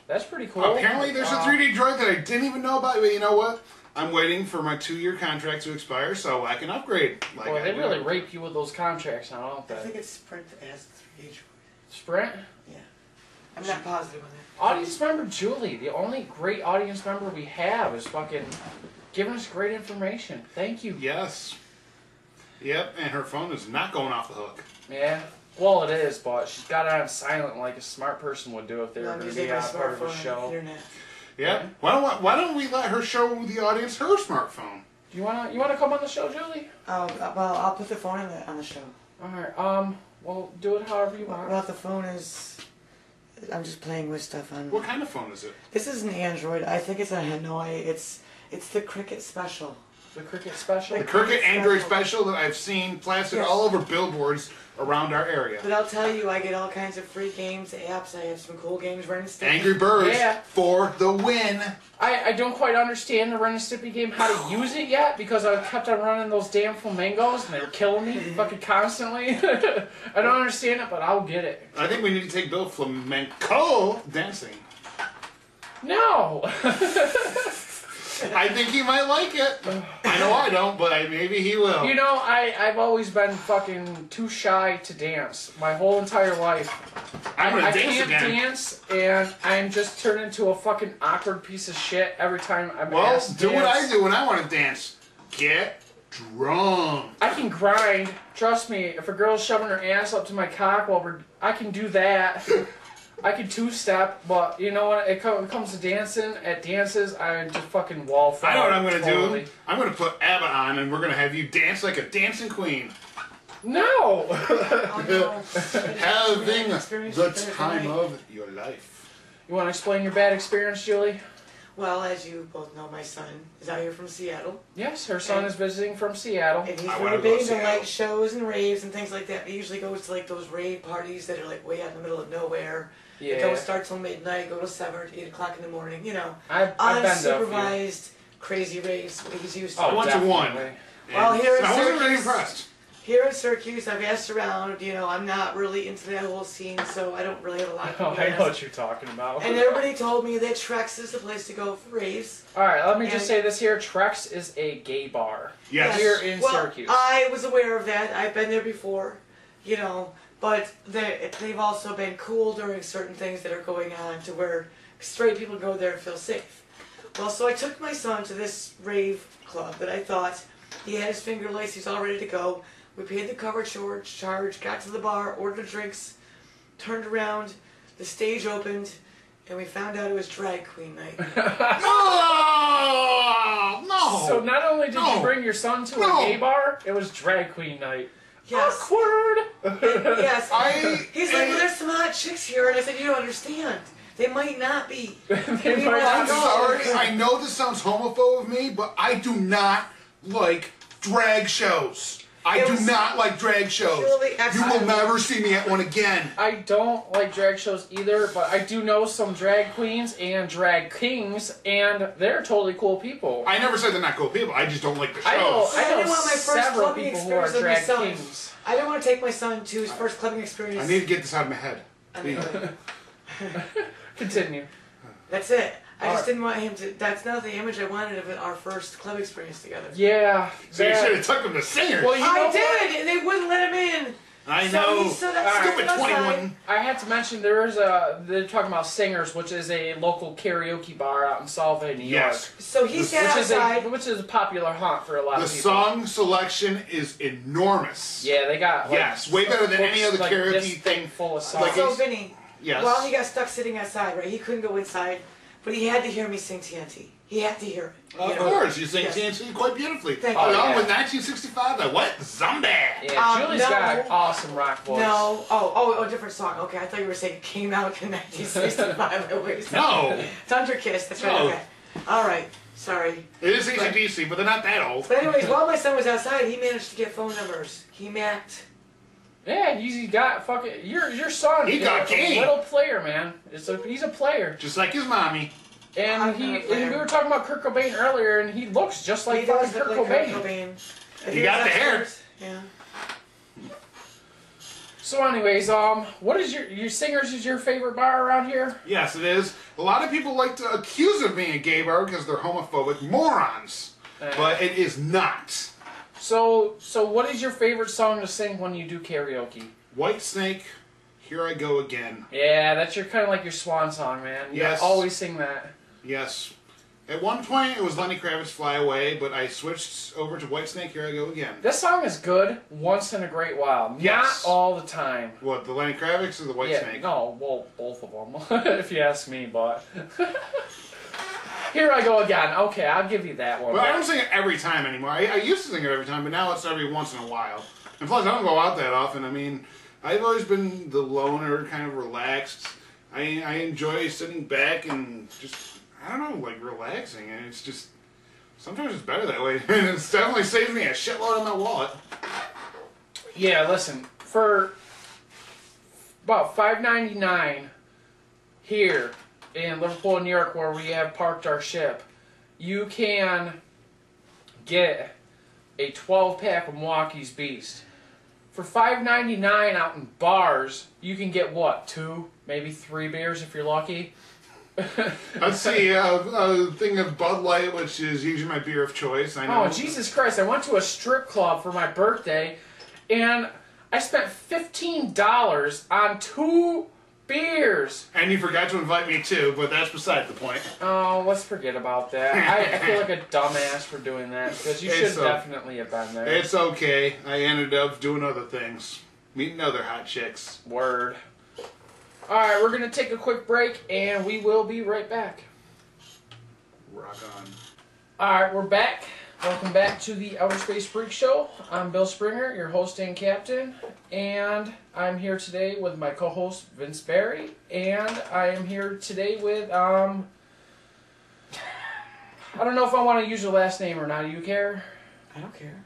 That's pretty cool. Apparently there's a 3D Droid that I didn't even know about, but you know what? I'm waiting for my 2-year contract to expire so I can upgrade. Like Boy, I they do. really rape you with those contracts now, don't I think they? it's Sprint that has the 3D droid. Sprint? Yeah. I'm not positive on that. Audience member Julie, the only great audience member we have is fucking giving us great information. Thank you. Yes. Yep, and her phone is not going off the hook. Yeah. Well, it is, but she's got it on silent like a smart person would do if they were I'm going to using be my on part of the smartphone and the show. internet. Yeah. Yeah. Why don't we let her show the audience her smartphone? You wanna come on the show, Julie? Oh, well, I'll put the phone on the show. All right. Well, do it however you want. Well, the phone is... I'm just playing with stuff on... What kind of phone is it? This is an Android. I think it's a Hanoi. It's the Cricket Special. The Cricket Special. The Cricket Android Special that I've seen plastered Yes. all over billboards around our area. But I'll tell you, I get all kinds of free games, apps. I have some cool games running still. Angry Birds Yeah. for the win. I don't quite understand the Ren and Stimpy game, how to use it yet, because I kept on running those damn flamingos and they were killing me fucking constantly. I don't understand it, but I'll get it. I think we need to take Bill flamenco dancing. No! I think he might like it. I know I don't, but maybe he will. You know, I've always been fucking too shy to dance my whole entire life. I'm gonna I dance can't again. dance, and I'm just turned into a fucking awkward piece of shit every time I'm Well, asked to do what dance. I do when I want to dance. Get drunk. I can grind. Trust me, if a girl's shoving her ass up to my cock I can do that. I can two-step, but you know what? It comes to dancing. At dances, I just fucking wall fall. I know what I'm gonna totally. do. I'm gonna put ABBA on, and we're gonna have you dance like a dancing queen. No! Oh, no. Having Experience the Thursday time night. of your life. You want to explain your bad experience, Julie? Well, as you both know, my son is out here from Seattle. Yes, her son is visiting from Seattle. And he's I really wanna go big to into Seattle. like shows and raves and things like that. He usually goes to like those rave parties that are like way out in the middle of nowhere. Yeah. They don't start till midnight, go to 7 or 8 o'clock in the morning, you know. I've been to a few. Unsupervised, crazy raves what he's used to. I went to one. definitely. Well, And here in I wasn't really Syracuse- impressed. Here in Syracuse, I've asked around, you know, I'm not really into that whole scene, so I don't really have a lot of Oh, people I to know ask. what you're talking about. And everybody told me that Trex is the place to go for raves. Alright, let me just And- say this here. Trex is a gay bar. Yes. Here in Well, Syracuse. I was aware of that. I've been there before, you know, but they've also been cool during certain things that are going on to where straight people go there and feel safe. Well, so I took my son to this rave club that I thought he had his finger laced, he's all ready to go. We paid the cover charge, got to the bar, ordered drinks, turned around, the stage opened, and we found out it was drag queen night. No! No! So not only did No. you bring your son to No. a gay bar, it was drag queen night. Yes. Awkward! Yes. I- He's like, well, there's some hot chicks here, and I said, you don't understand. They might not be. They We might were I'm not be. sorry. I know this sounds homophobe of me, but I do not like drag shows. I It do was not like drag shows. purely You will never see me at one again. I don't like drag shows either, but I do know some drag queens and drag kings, and they're totally cool people. I never said they're not cool people. I just don't like the shows. I know I didn't want my first several clubbing people who are experience with my drag son. kings. I didn't want to take my son to his first clubbing experience. I need to get this out of my head. Anyway, Continue. that's it. I just Alright. didn't want him to. That's not the image I wanted of our first club experience together. Yeah. So you that- should have took them to singers. Well, you know I what? did, and they wouldn't let him in. I So know. he stood up- Alright. Stupid outside. 21. I had to mention they're talking about Singers, which is a local karaoke bar out in Solvay, New York. Yes. So he sat outside. Which is a popular haunt for a lot The of people. song selection is enormous. Yeah, they got like, Yes, way better than any other like karaoke this thing. full of songs. Like So it's- Vinny, Yes. well, he got stuck sitting outside, right? He couldn't go inside, but he had to hear me sing TNT. He had to hear it. Of you know? course, you sing Yes. TNT quite beautifully. Thank Along you. Oh, yeah. with 1965, the what? Zombie. Yeah, Julie's no. got an awesome rock voice. No. Oh, different song. Okay, I thought you were saying it came out in 1965. No. Thunder Kiss. That's right. No. Okay. All right. Sorry. It is AC/DC, but they're not that old. But anyways, while my son was outside, he managed to get phone numbers. He mapped. Yeah, he's got fucking your son. He is got a game. little player, man. He's a player, Just like his mommy. and I'm he not a player. and we were talking about Kurt Cobain earlier, and he looks just like He fucking does look Kurt like Cobain. Kurt Cobain. If He was got the hair. upstairs, Yeah. So, anyways, what is your Singers is your favorite bar around here? Yes, it is. A lot of people like to accuse of being a gay bar because they're homophobic morons. But it is not. So what is your favorite song to sing when you do karaoke? White Snake, Here I Go Again. Yeah, that's your kind of like your swan song, man. You Yes. always sing that. Yes. At one point, it was Lenny Kravitz, Fly Away, but I switched over to White Snake, Here I Go Again. This song is good once in a great while. Yes. Not all the time. What, the Lenny Kravitz or the White yeah, Snake? no, well, both of them, if you ask me, but... Here I go again. Okay, I'll give you that one. But I don't sing it every time anymore. I used to sing it every time, but now it's every once in a while. And plus, I don't go out that often. I mean, I've always been the loner, kind of relaxed. I enjoy sitting back and just, I don't know, like relaxing. And it's just, sometimes it's better that way. And it's definitely saves me a shitload in my wallet. Yeah, listen, for about $5.99 here in Liverpool, New York, where we have parked our ship, you can get a 12-pack of Milwaukee's Beast. For $5.99 out in bars, you can get what, 2, maybe 3 beers if you're lucky. Let's see, a thing of Bud Light, which is usually my beer of choice. I know. Oh, Jesus Christ. I went to a strip club for my birthday, and I spent $15 on 2 beers. And you forgot to invite me too, but that's beside the point. Oh, let's forget about that. I feel like a dumbass for doing that, because you should definitely have been there. It's okay. I ended up doing other things. Meeting other hot chicks. Word. Alright, we're going to take a quick break, and we will be right back. Rock on. Alright, we're back. Welcome back to the Outer Space Freak Show. I'm Bill Springer, your host and captain, and I'm here today with my co-host Vince Barry, and I am here today with, I don't know if I want to use your last name or not. Do you care? I don't care.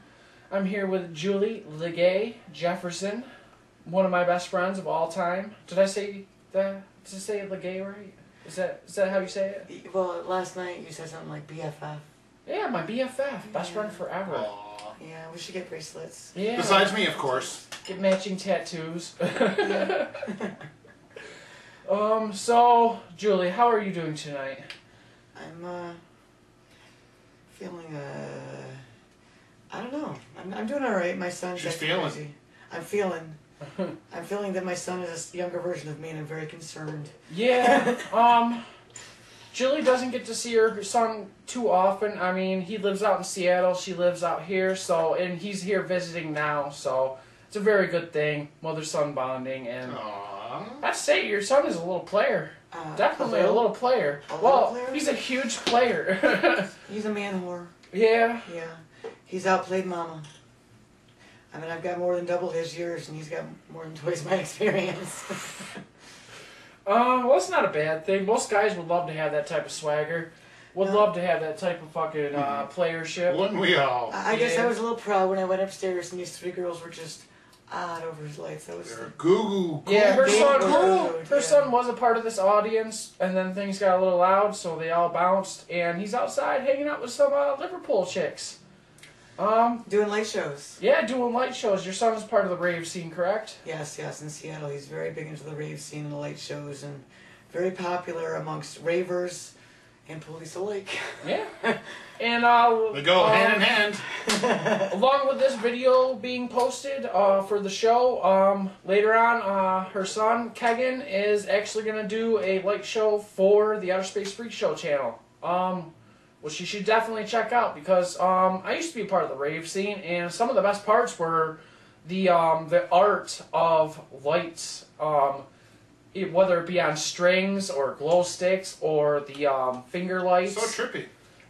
I'm here with Julie Legay Jefferson, one of my best friends of all time. Did I say that? Did I say Legay right? Is that how you say it? Well, last night you said something like BFF. Yeah, my BFF, best friend forever. Aww. Yeah, we should get bracelets. Yeah. Besides me, of course. Get matching tattoos. Yeah. So, Julie, how are you doing tonight? I'm feeling I don't know. I'm doing all right. My son's She's acting feeling. crazy. I'm feeling that my son is a younger version of me, and I'm very concerned. Yeah. Julie doesn't get to see her son too often. I mean, he lives out in Seattle. She lives out here. And he's here visiting now. So it's a very good thing. Mother-son bonding. And Aww. I'd say your son is a little player. Definitely a little player. little player? He's a huge player. He's a man whore. Yeah. Yeah. He's outplayed Mama. I mean, I've got more than double his years, and he's got more than twice my experience. Well, it's not a bad thing. Most guys would love to have that type of swagger. Would love to have that type of fucking playership. Wouldn't we all? I guess I was a little proud when I went upstairs and these 3 girls were just odd over his lights. I was They're goo goo. Yeah, her Big son. rude, Her yeah. son was a part of this audience, and then things got a little loud, so they all bounced. And he's outside hanging out with some Liverpool chicks. doing light shows. Yeah, doing light shows. Your son is part of the rave scene, correct? Yes, in Seattle. He's very big into the rave scene and the light shows, and very popular amongst ravers and police alike. Yeah. And They go hand in hand. along with this video being posted for the show, later on, her son, Kegan, is actually going to do a light show for the Outer Space Freak Show channel. Which you should definitely check out, because I used to be a part of the rave scene, and some of the best parts were the art of lights, whether it be on strings or glow sticks or the finger lights. So trippy.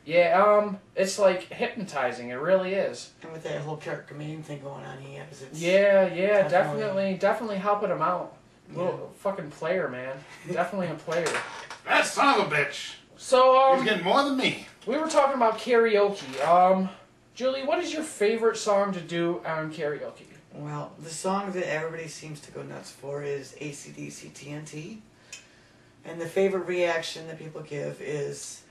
Yeah, it's like hypnotizing. It really is. And with that whole Kurt Cobain thing going on, he has it's Yeah, definitely helping him out. Little fucking player, man. Definitely a player. That son of a bitch. So He's getting more than me. we were talking about karaoke. Julie, what is your favorite song to do on karaoke? Well, the song that everybody seems to go nuts for is AC/DC TNT. And the favorite reaction that people give is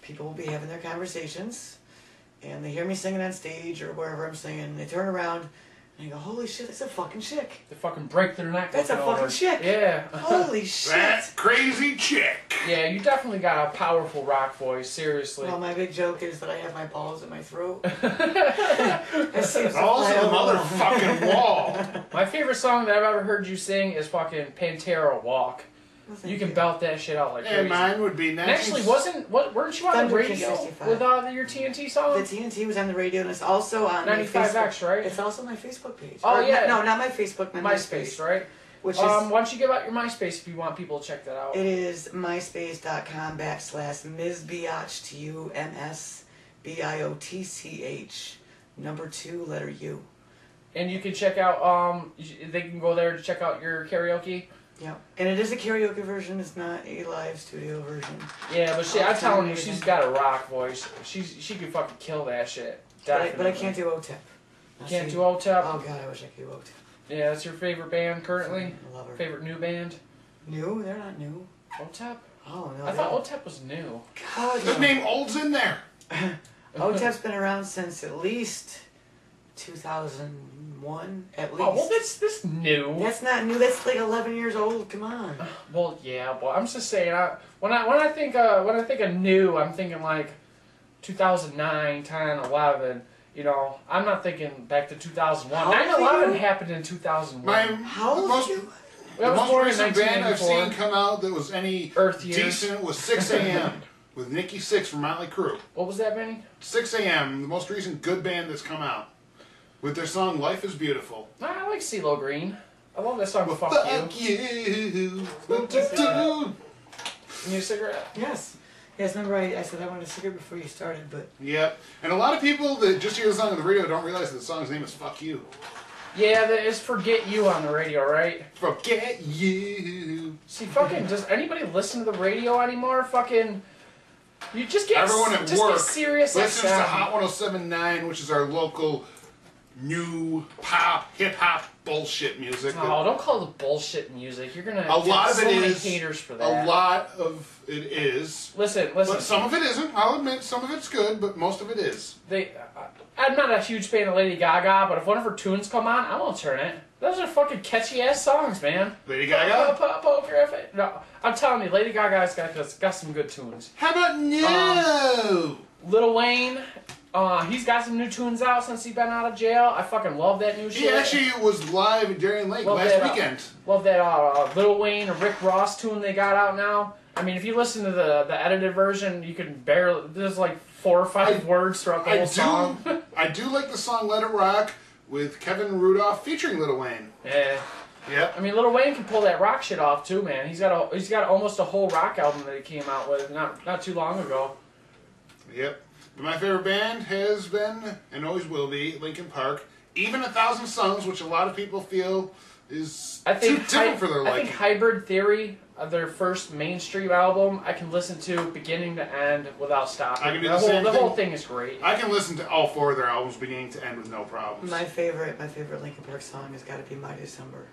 people will be having their conversations, and they hear me singing on stage or wherever I'm singing, and they turn around and they go, holy shit, that's a fucking chick. They fucking break their neck. That's a looking fucking over. chick. Yeah. Holy shit. That crazy chick. Yeah, you definitely got a powerful rock voice, seriously. Well, my big joke is that I have my balls in my throat. It seems to Balls fly in the over. motherfucking wall. My favorite song that I've ever heard you sing is fucking Pantera Walk. Well, thank You can belt that shit out like crazy. And mine would be And next. actually, weren't you on the Thunder Kiss radio 65. with your TNT song? The TNT was on the radio, and it's also on my Facebook. 95X, right? It's also my Facebook page. Oh, Or, yeah. No, not my Facebook, my MySpace, right? Which is, Why don't you give out your MySpace if you want people to check that out? it is myspace.com/Ms Biotch, TUMSBIOTCH, number 2, letter U. And you can check out, they can go there to check out your karaoke. Yeah, and it is a karaoke version. It's not a live studio version. Yeah, but I'll I'm tell telling you you, she's anything. got a rock voice. She could fucking kill that shit. But I can't do OTEP. Can't do OTEP? Oh god, I wish I could do OTEP. Yeah, that's your favorite band currently? I love her. Favorite new band? New? They're not new. OTEP? Oh no. I thought OTEP was new. God, The no. name Old's in there. OTEP's been around since at least 2001 at least. Oh, well, this new. That's not new. That's like 11 years old. Come on. Well, yeah, well, I'm just saying. When I think of new, I'm thinking like 2009, 10, 11. You know, I'm not thinking back to 2001. How old are 9/11 you? happened in 2001. How old are you? The most recent band I've seen come out that was any Earth Year. decent was 6 a.m. with Nikki Sixx from Motley Crue. What was that, Benny? 6 a.m., the most recent good band that's come out. With their song Life is Beautiful. I like CeeLo Green. I love that song, Well, Fuck You. What to do? You need a cigarette? Yes. Yes, remember I said I wanted a cigarette before you started, but... Yep. And a lot of people that just hear the song on the radio don't realize that the song's name is Fuck You. Yeah, that is Forget You on the radio, right? Forget you. See, fucking, does anybody listen to the radio anymore? Fucking, you just get Everyone at just work get serious listens XM. to Hot 107.9, which is our local new pop, hip-hop bullshit music. Oh, don't call it bullshit music. You're gonna A lot get of so it many is. haters for that. A lot of it is. Listen. But some of it isn't. I'll admit some of it's good, but most of it is. I'm not a huge fan of Lady Gaga, but if one of her tunes come on, I won't turn it. Those are fucking catchy ass songs, man. Lady Gaga? Poker face. No, I'm telling you, Lady Gaga's got some good tunes. How about no? Lil Wayne, he's got some new tunes out since he's been out of jail. I fucking love that new shit. He actually was live at Darien Lake Love last that, weekend. Love that Lil Wayne and Rick Ross tune they got out now. I mean, if you listen to the edited version, you can barely... There's like 4 or 5 words throughout the whole song. I do like the song Let It Rock with Kevin Rudolph featuring Lil Wayne. Yeah. Yep. I mean, Lil Wayne can pull that rock shit off too, man. He's got almost a whole rock album that he came out with not too long ago. Yep. But my favorite band has been, and always will be, Linkin Park. Even 1,000 Suns, which a lot of people feel is too different for their liking. I think Hybrid Theory, their first mainstream album, I can listen to beginning to end without stopping. I can do the whole thing is great. I can listen to all 4 of their albums beginning to end with no problems. My favorite Linkin Park song has got to be My December.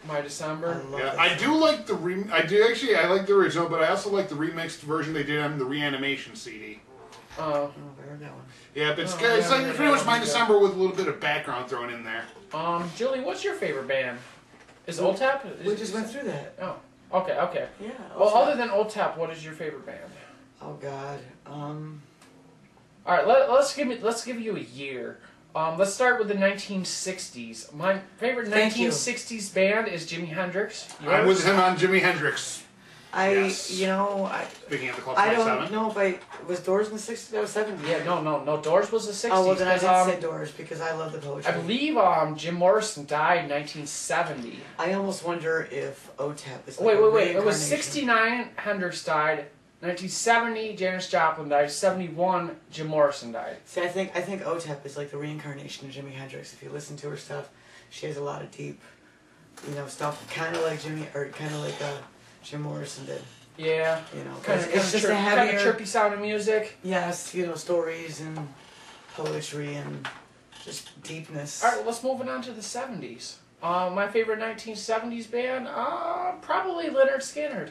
My December. I love Yeah, that I song. do like the I like the original, but I also like the remixed version they did on the Reanimation CD. Oh. I heard that one. Yeah, but it's Oh, good. It's yeah, like yeah, pretty much yeah, My yeah. December with a little bit of background thrown in there. Julie, what's your favorite band? Is Old Tap? We just went through that. Oh. Okay. Yeah. Well, also- other than Old Tap, what is your favorite band? Oh God. All right, let's give you a year. Let's start with the 1960s. My favorite Thank you. 1960s band is Jimi Hendrix. I was him on Jimi Hendrix. Speaking of the Club I 27. don't know if was Doors in the 60s or 70s. Yeah, no. Doors was the 60s. Oh well, then I 'cause, did say Doors because I love the poetry. I believe Jim Morrison died in 1970. I almost wonder if OTAP is. Like Wait. a It was reincarnation. 69. Hendrix died. 1970, Janis Joplin died. 71, Jim Morrison died. See, I think OTAP is like the reincarnation of Jimi Hendrix. If you listen to her stuff, she has a lot of deep, stuff, kind of like Jim Morrison did. Yeah. Kind of. It's just a heavier, kind of chirpy sounding music. Yes, stories and poetry and just deepness. All right, well, let's move on to the 70s. My favorite 1970s band, probably Lynyrd Skynyrd.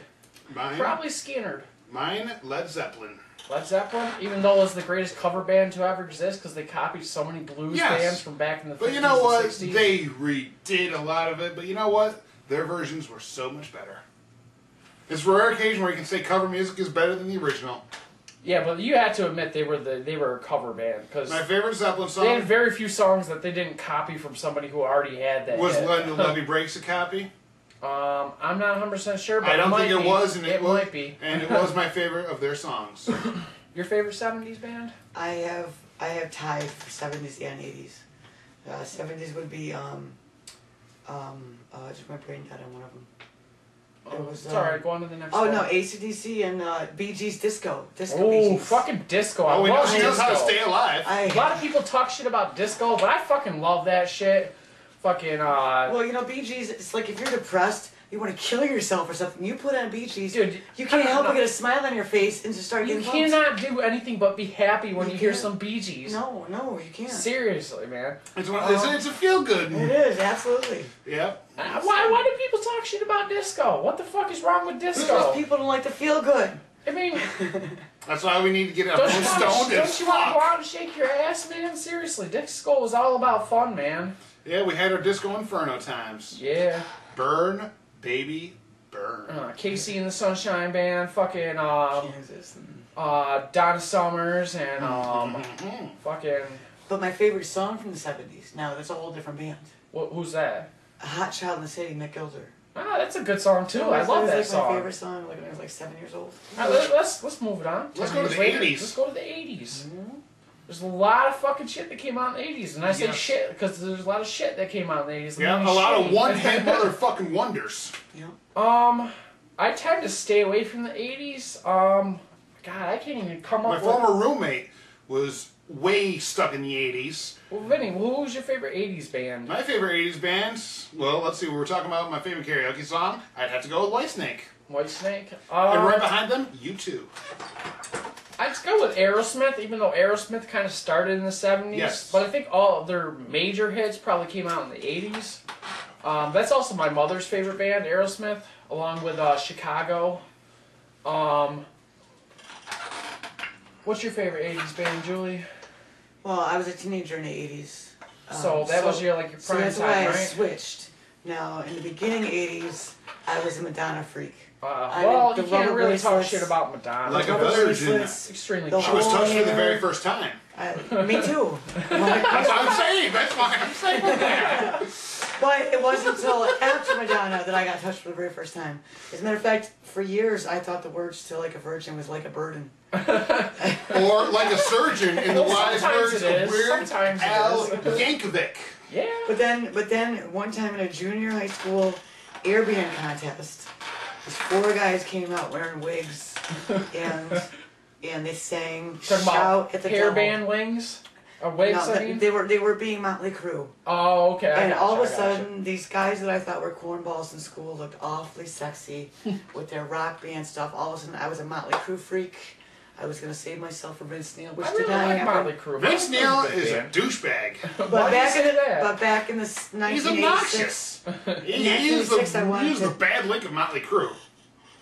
Probably Skynyrd. Mine, Led Zeppelin. Led Zeppelin, even though it was the greatest cover band to ever exist because they copied so many blues bands from back in the 50s But you know what? and 60s. They redid a lot of it, but you know what? Their versions were so much better. It's a rare occasion where you can say cover music is better than the original. Yeah, but you had to admit they were a cover band because My favorite Zeppelin song they had very few songs that they didn't copy from somebody who already had that. was hit. When the Levee Breaks a copy. I'm not 100% sure, but I don't think it was, and it might be. And it was my favorite of their songs. Your favorite 70s band? I have tied for 70s and 80s. 70s would be just my brain died on one of them. It was, it's alright, go on to the next Oh one. no, AC/DC and Bee Gees Disco. Bee Oh, Gees. fucking disco. Oh, we know love she knows how to disco. stay alive. A lot of people talk shit about disco, but I fucking love that shit. Fucking, Well, Bee Gees, it's like if you're depressed, you want to kill yourself or something, you put on Bee Gees, Dude, you can't help but get a smile on your face and just start you getting pumped. cannot do anything but be happy when You you hear can't. some Bee Gees. No, you can't. Seriously, man. It's a feel good. It is, absolutely. Yep. Why do people talk shit about disco? What the fuck is wrong with Because disco? people don't like to feel good. I mean, That's why we need to get up Don't and you stoned as want to go fuck. out and shake your ass, man? Seriously, disco was all about fun, man. Yeah, we had our Disco Inferno times. Yeah. Burn, baby, burn. Casey and the Sunshine Band, fucking Kansas. Donna Summers and fucking But my favorite song from the 70s, now that's a whole different band. who's that? A Hot Child in the City, Mick Gilder. Ah, that's a good song too. I That love was that like song. my favorite song, like when I was like 7 years old. Let's move it on. Let's 10 go to years the later, 80s. Let's go to the 80s. There's a lot of fucking shit that came out in the 80s, and I say Yes. shit because there's a lot of shit that came out in the 80s. Yeah, a lot of one-hit motherfucking wonders. Yeah. I tend to stay away from the 80s. God, I can't even come up My with. former roommate was way stuck in the 80s. Well, Vinny, who was your favorite 80s band? My favorite 80s bands, well, let's see, we were talking about my favorite karaoke song. I'd have to go with Whitesnake. Whitesnake. And right behind them, U2. I'd go with Aerosmith, even though Aerosmith kind of started in the 70s. Yes. But I think all of their major hits probably came out in the 80s. That's also my mother's favorite band, Aerosmith, along with Chicago. What's your favorite 80s band, Julie? Well, I was a teenager in the 80s. So that was your your So prime that's time, why I right? switched. Now, in the beginning 80s, I was a Madonna freak. Well, the you can't rubber really talk bracelets, shit about Madonna. Like a rubber virgin. bracelets, Extremely the She was whole touched for the hair. very first time. Me too. That's what I'm saying. That's why I'm saying that. But it wasn't until after Madonna that I got touched for the very first time. As a matter of fact, for years I thought the words "to like a virgin" was like a burden. Or like a surgeon in the wise Sometimes words it of is. Weird Sometimes it Al is. Yankovic. Yeah. But then one time in a junior high school air band contest, these 4 guys came out wearing wigs, and they sang Talking "Shout about at the hairband Devil." wings? Or wigs, No, I mean? they were being Motley Crue. Oh, okay. I And gotcha, all of a I gotcha. sudden, these guys that I thought were cornballs in school looked awfully sexy with their rock band stuff. All of a sudden, I was a Motley Crue freak. I was going to save myself for Vince Neil, which I did really not like happen. Motley Crue. Vince Motley Neil Crue's is a band. douchebag. But Why do you back say in that? but back in the He's 1986, obnoxious. He In is 1986, I the wanted to- bad link of Motley Crue.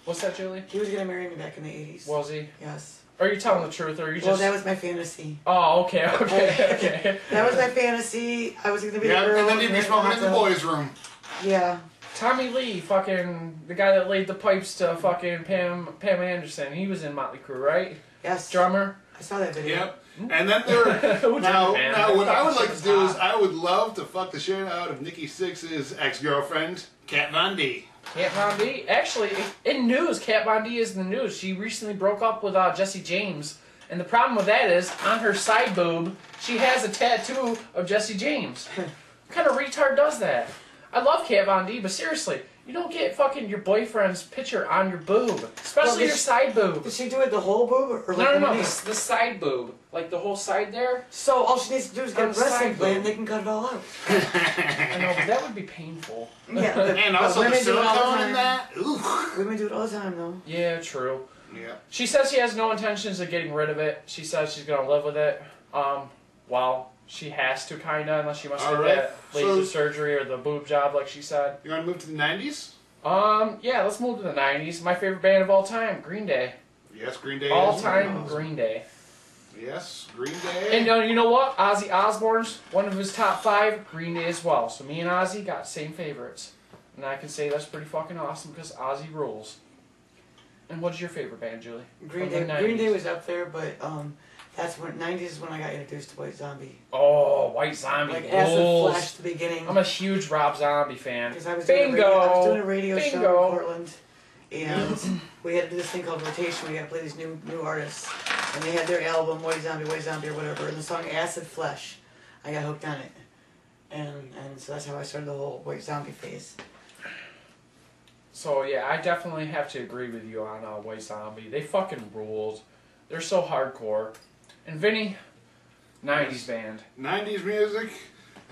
What's that, Julie? he was going to marry me back in the 80s. Was he? Yes. Are you telling the truth, or are you just? Well, that was my fantasy. Oh, okay, okay. That was my fantasy. I was going to be Yeah, the girl. and then he'd be with smoking in the hot boys' room. dog. Yeah. Tommy Lee, fucking the guy that laid the pipes to fucking Pam Anderson. He was in Motley Crue, right? Yes. Drummer. I saw that video. Yep. And then there. Who now, didn't, man? now, what I would That like shit to do was is hot. I would love to fuck the shit out of Nikki Sixx's ex-girlfriend, Kat Von D. Kat Von D. Actually, in news, Kat Von D is in the news. She recently broke up with Jesse James. And the problem with that is, on her side boob, she has a tattoo of Jesse James. What kind of retard does that? I love Kat Von D, but seriously, you don't get fucking your boyfriend's picture on your boob. Especially Well, your side boob. Did she do it the whole boob or like No, underneath? the side boob. Like the whole side there. So all she needs to do is get On a the breast side implant boob. and they can cut it all out. I know, but that would be painful. Yeah, but, And but also the women do it all the silicone time. in that. Ooh. Women do it all the time though. Yeah, true. Yeah. She says she has no intentions of getting rid of it. She says she's gonna live with it. Well, she has to kinda, unless she wants to All get right. that laser So- surgery or the boob job, like she said. You want to move to the 90s? Yeah, let's move to the 90s. My favorite band of all time, Green Day. Yes, Green Day. All is time one of those. Green Day. Yes, Green Day. And you know what? Ozzy Osbourne's one of his top 5, Green Day as well. So me and Ozzy got the same favorites. And I can say that's pretty fucking awesome because Ozzy rules. And what's your favorite band, Julie? Green From Day. the Green 90s. Day was up there, but that's when 90s is when I got introduced to White Zombie. Oh, White Zombie Like Acid rules. Flash at the beginning. I'm a huge Rob Zombie fan. Because I was Bingo! doing a radio show in Bingo! Portland, and we had to do this thing called rotation. We had to play these new artists, and they had their album White Zombie, or whatever, and the song Acid Flesh. I got hooked on it, and so that's how I started the whole White Zombie phase. So yeah, I definitely have to agree with you on White Zombie. They fucking ruled. They're so hardcore. And Vinny, 90s band. 90s music.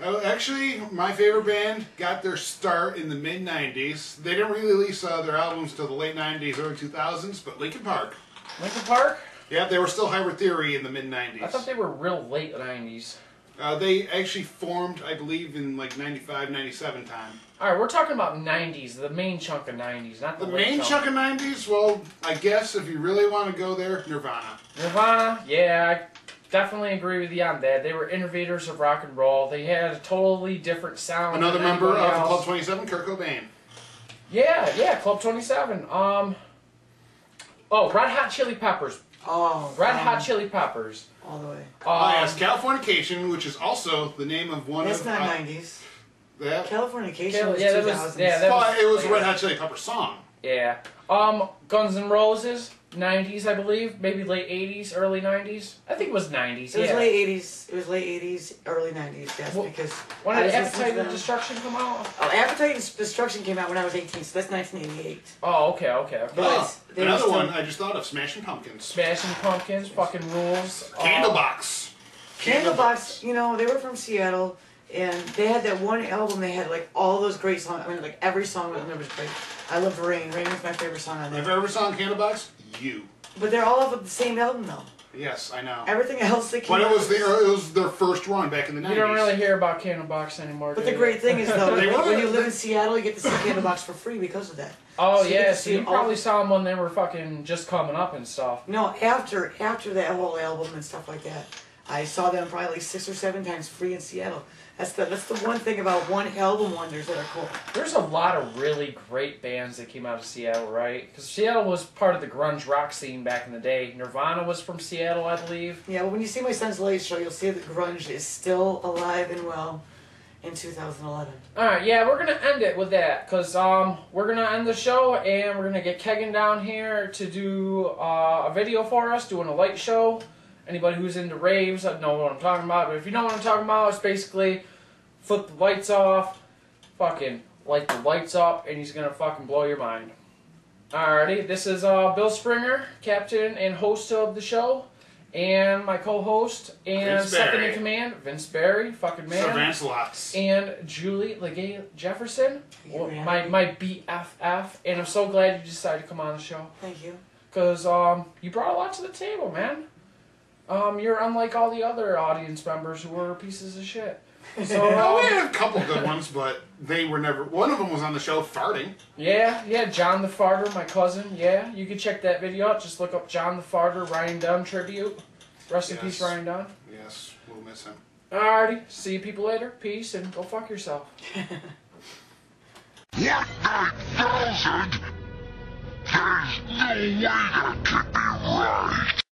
Actually, my favorite band got their start in the mid-90s. They didn't release their albums till the late 90s, early 2000s, but Linkin Park. Linkin Park? Yeah, they were still Hybrid Theory in the mid-90s. I thought they were real late 90s. They actually formed, I believe, in like 95, 97 time. Alright, we're talking about 90s, the main chunk of 90s, not the The late main chunk of 90s, well, I guess if you really want to go there, Nirvana. Nirvana, yeah, I definitely agree with you on that. They were innovators of rock and roll. They had a totally different sound. Another than member of anybody else. Club 27, Kurt Cobain. Yeah, Club 27. Oh, Red Hot Chili Peppers. Oh, Red Hot Chili Peppers. all the way. Yes, Californication, which is also the name of one That's of... not 90s. That, Californication was yeah, that 2000s. was- yeah, that well, it was a Red Hot Chili Pepper song. Yeah. Guns N' Roses, 90s, I believe. Maybe late 80s, early 90s. I think it was 90s, It was yeah. late 80s. It was late 80s, early 90s. Yes, Well, because When I did was listening Appetite to for them. Destruction come out? Oh, Appetite and Destruction came out when I was 18, so that's 1988. Oh, okay. But they were Another still- one I just thought of, Smashing Pumpkins. Smashing Pumpkins, fucking rules. Candlebox. Candlebox, you know, they were from Seattle, and they had that one album. They had like all those great songs. I mean, like every song on there was great. I love Rain. Rain was my favorite song on My there. favorite song, Candlebox? You. But they're all off of the same album though. Yes, I know. Everything else that came But it out was their first run back in the 90s. You don't really hear about Candlebox anymore, But do the you? great thing is though, They when were. you live in Seattle, you get to see Candlebox for free because of that. Oh, So you get yeah, to so see you all- probably saw them when they were fucking just coming up and stuff. No, after that whole album and stuff like that, I saw them probably like 6 or 7 times free in Seattle. That's the one thing about one album wonders that are cool. There's a lot of really great bands that came out of Seattle, right? Because Seattle was part of the grunge rock scene back in the day. Nirvana was from Seattle, I believe. Yeah, well, when you see my son's late show, you'll see that grunge is still alive and well in 2011. Alright, yeah, we're going to end it with that. Because we're going to end the show and we're going to get Kegan down here to do a video for us, doing a light show. Anybody who's into raves know what I'm talking about. But if you know what I'm talking about, it's basically flip the lights off, fucking light the lights up, and he's going to fucking blow your mind. Alrighty, this is Bill Springer, captain and host of the show. And my co-host and Vince second Barry. in command, Vince Barry, fucking man. Sir Vance And Juliet Jefferson, Yeah. my BFF. And I'm so glad you decided to come on the show. Thank you. Because you brought a lot to the table, man. You're unlike all the other audience members who were pieces of shit. So, Well, we had a couple good ones, but they were never... One of them was on the show farting. yeah, John the Farter, my cousin. Yeah, you can check that video out. Just look up John the Farter, Ryan Dunn tribute. Rest in peace, Yes. Ryan Dunn. Yes, we'll miss him. Alrighty, see you people later. Peace, and go fuck yourself. 1,000? There's no way that could be right.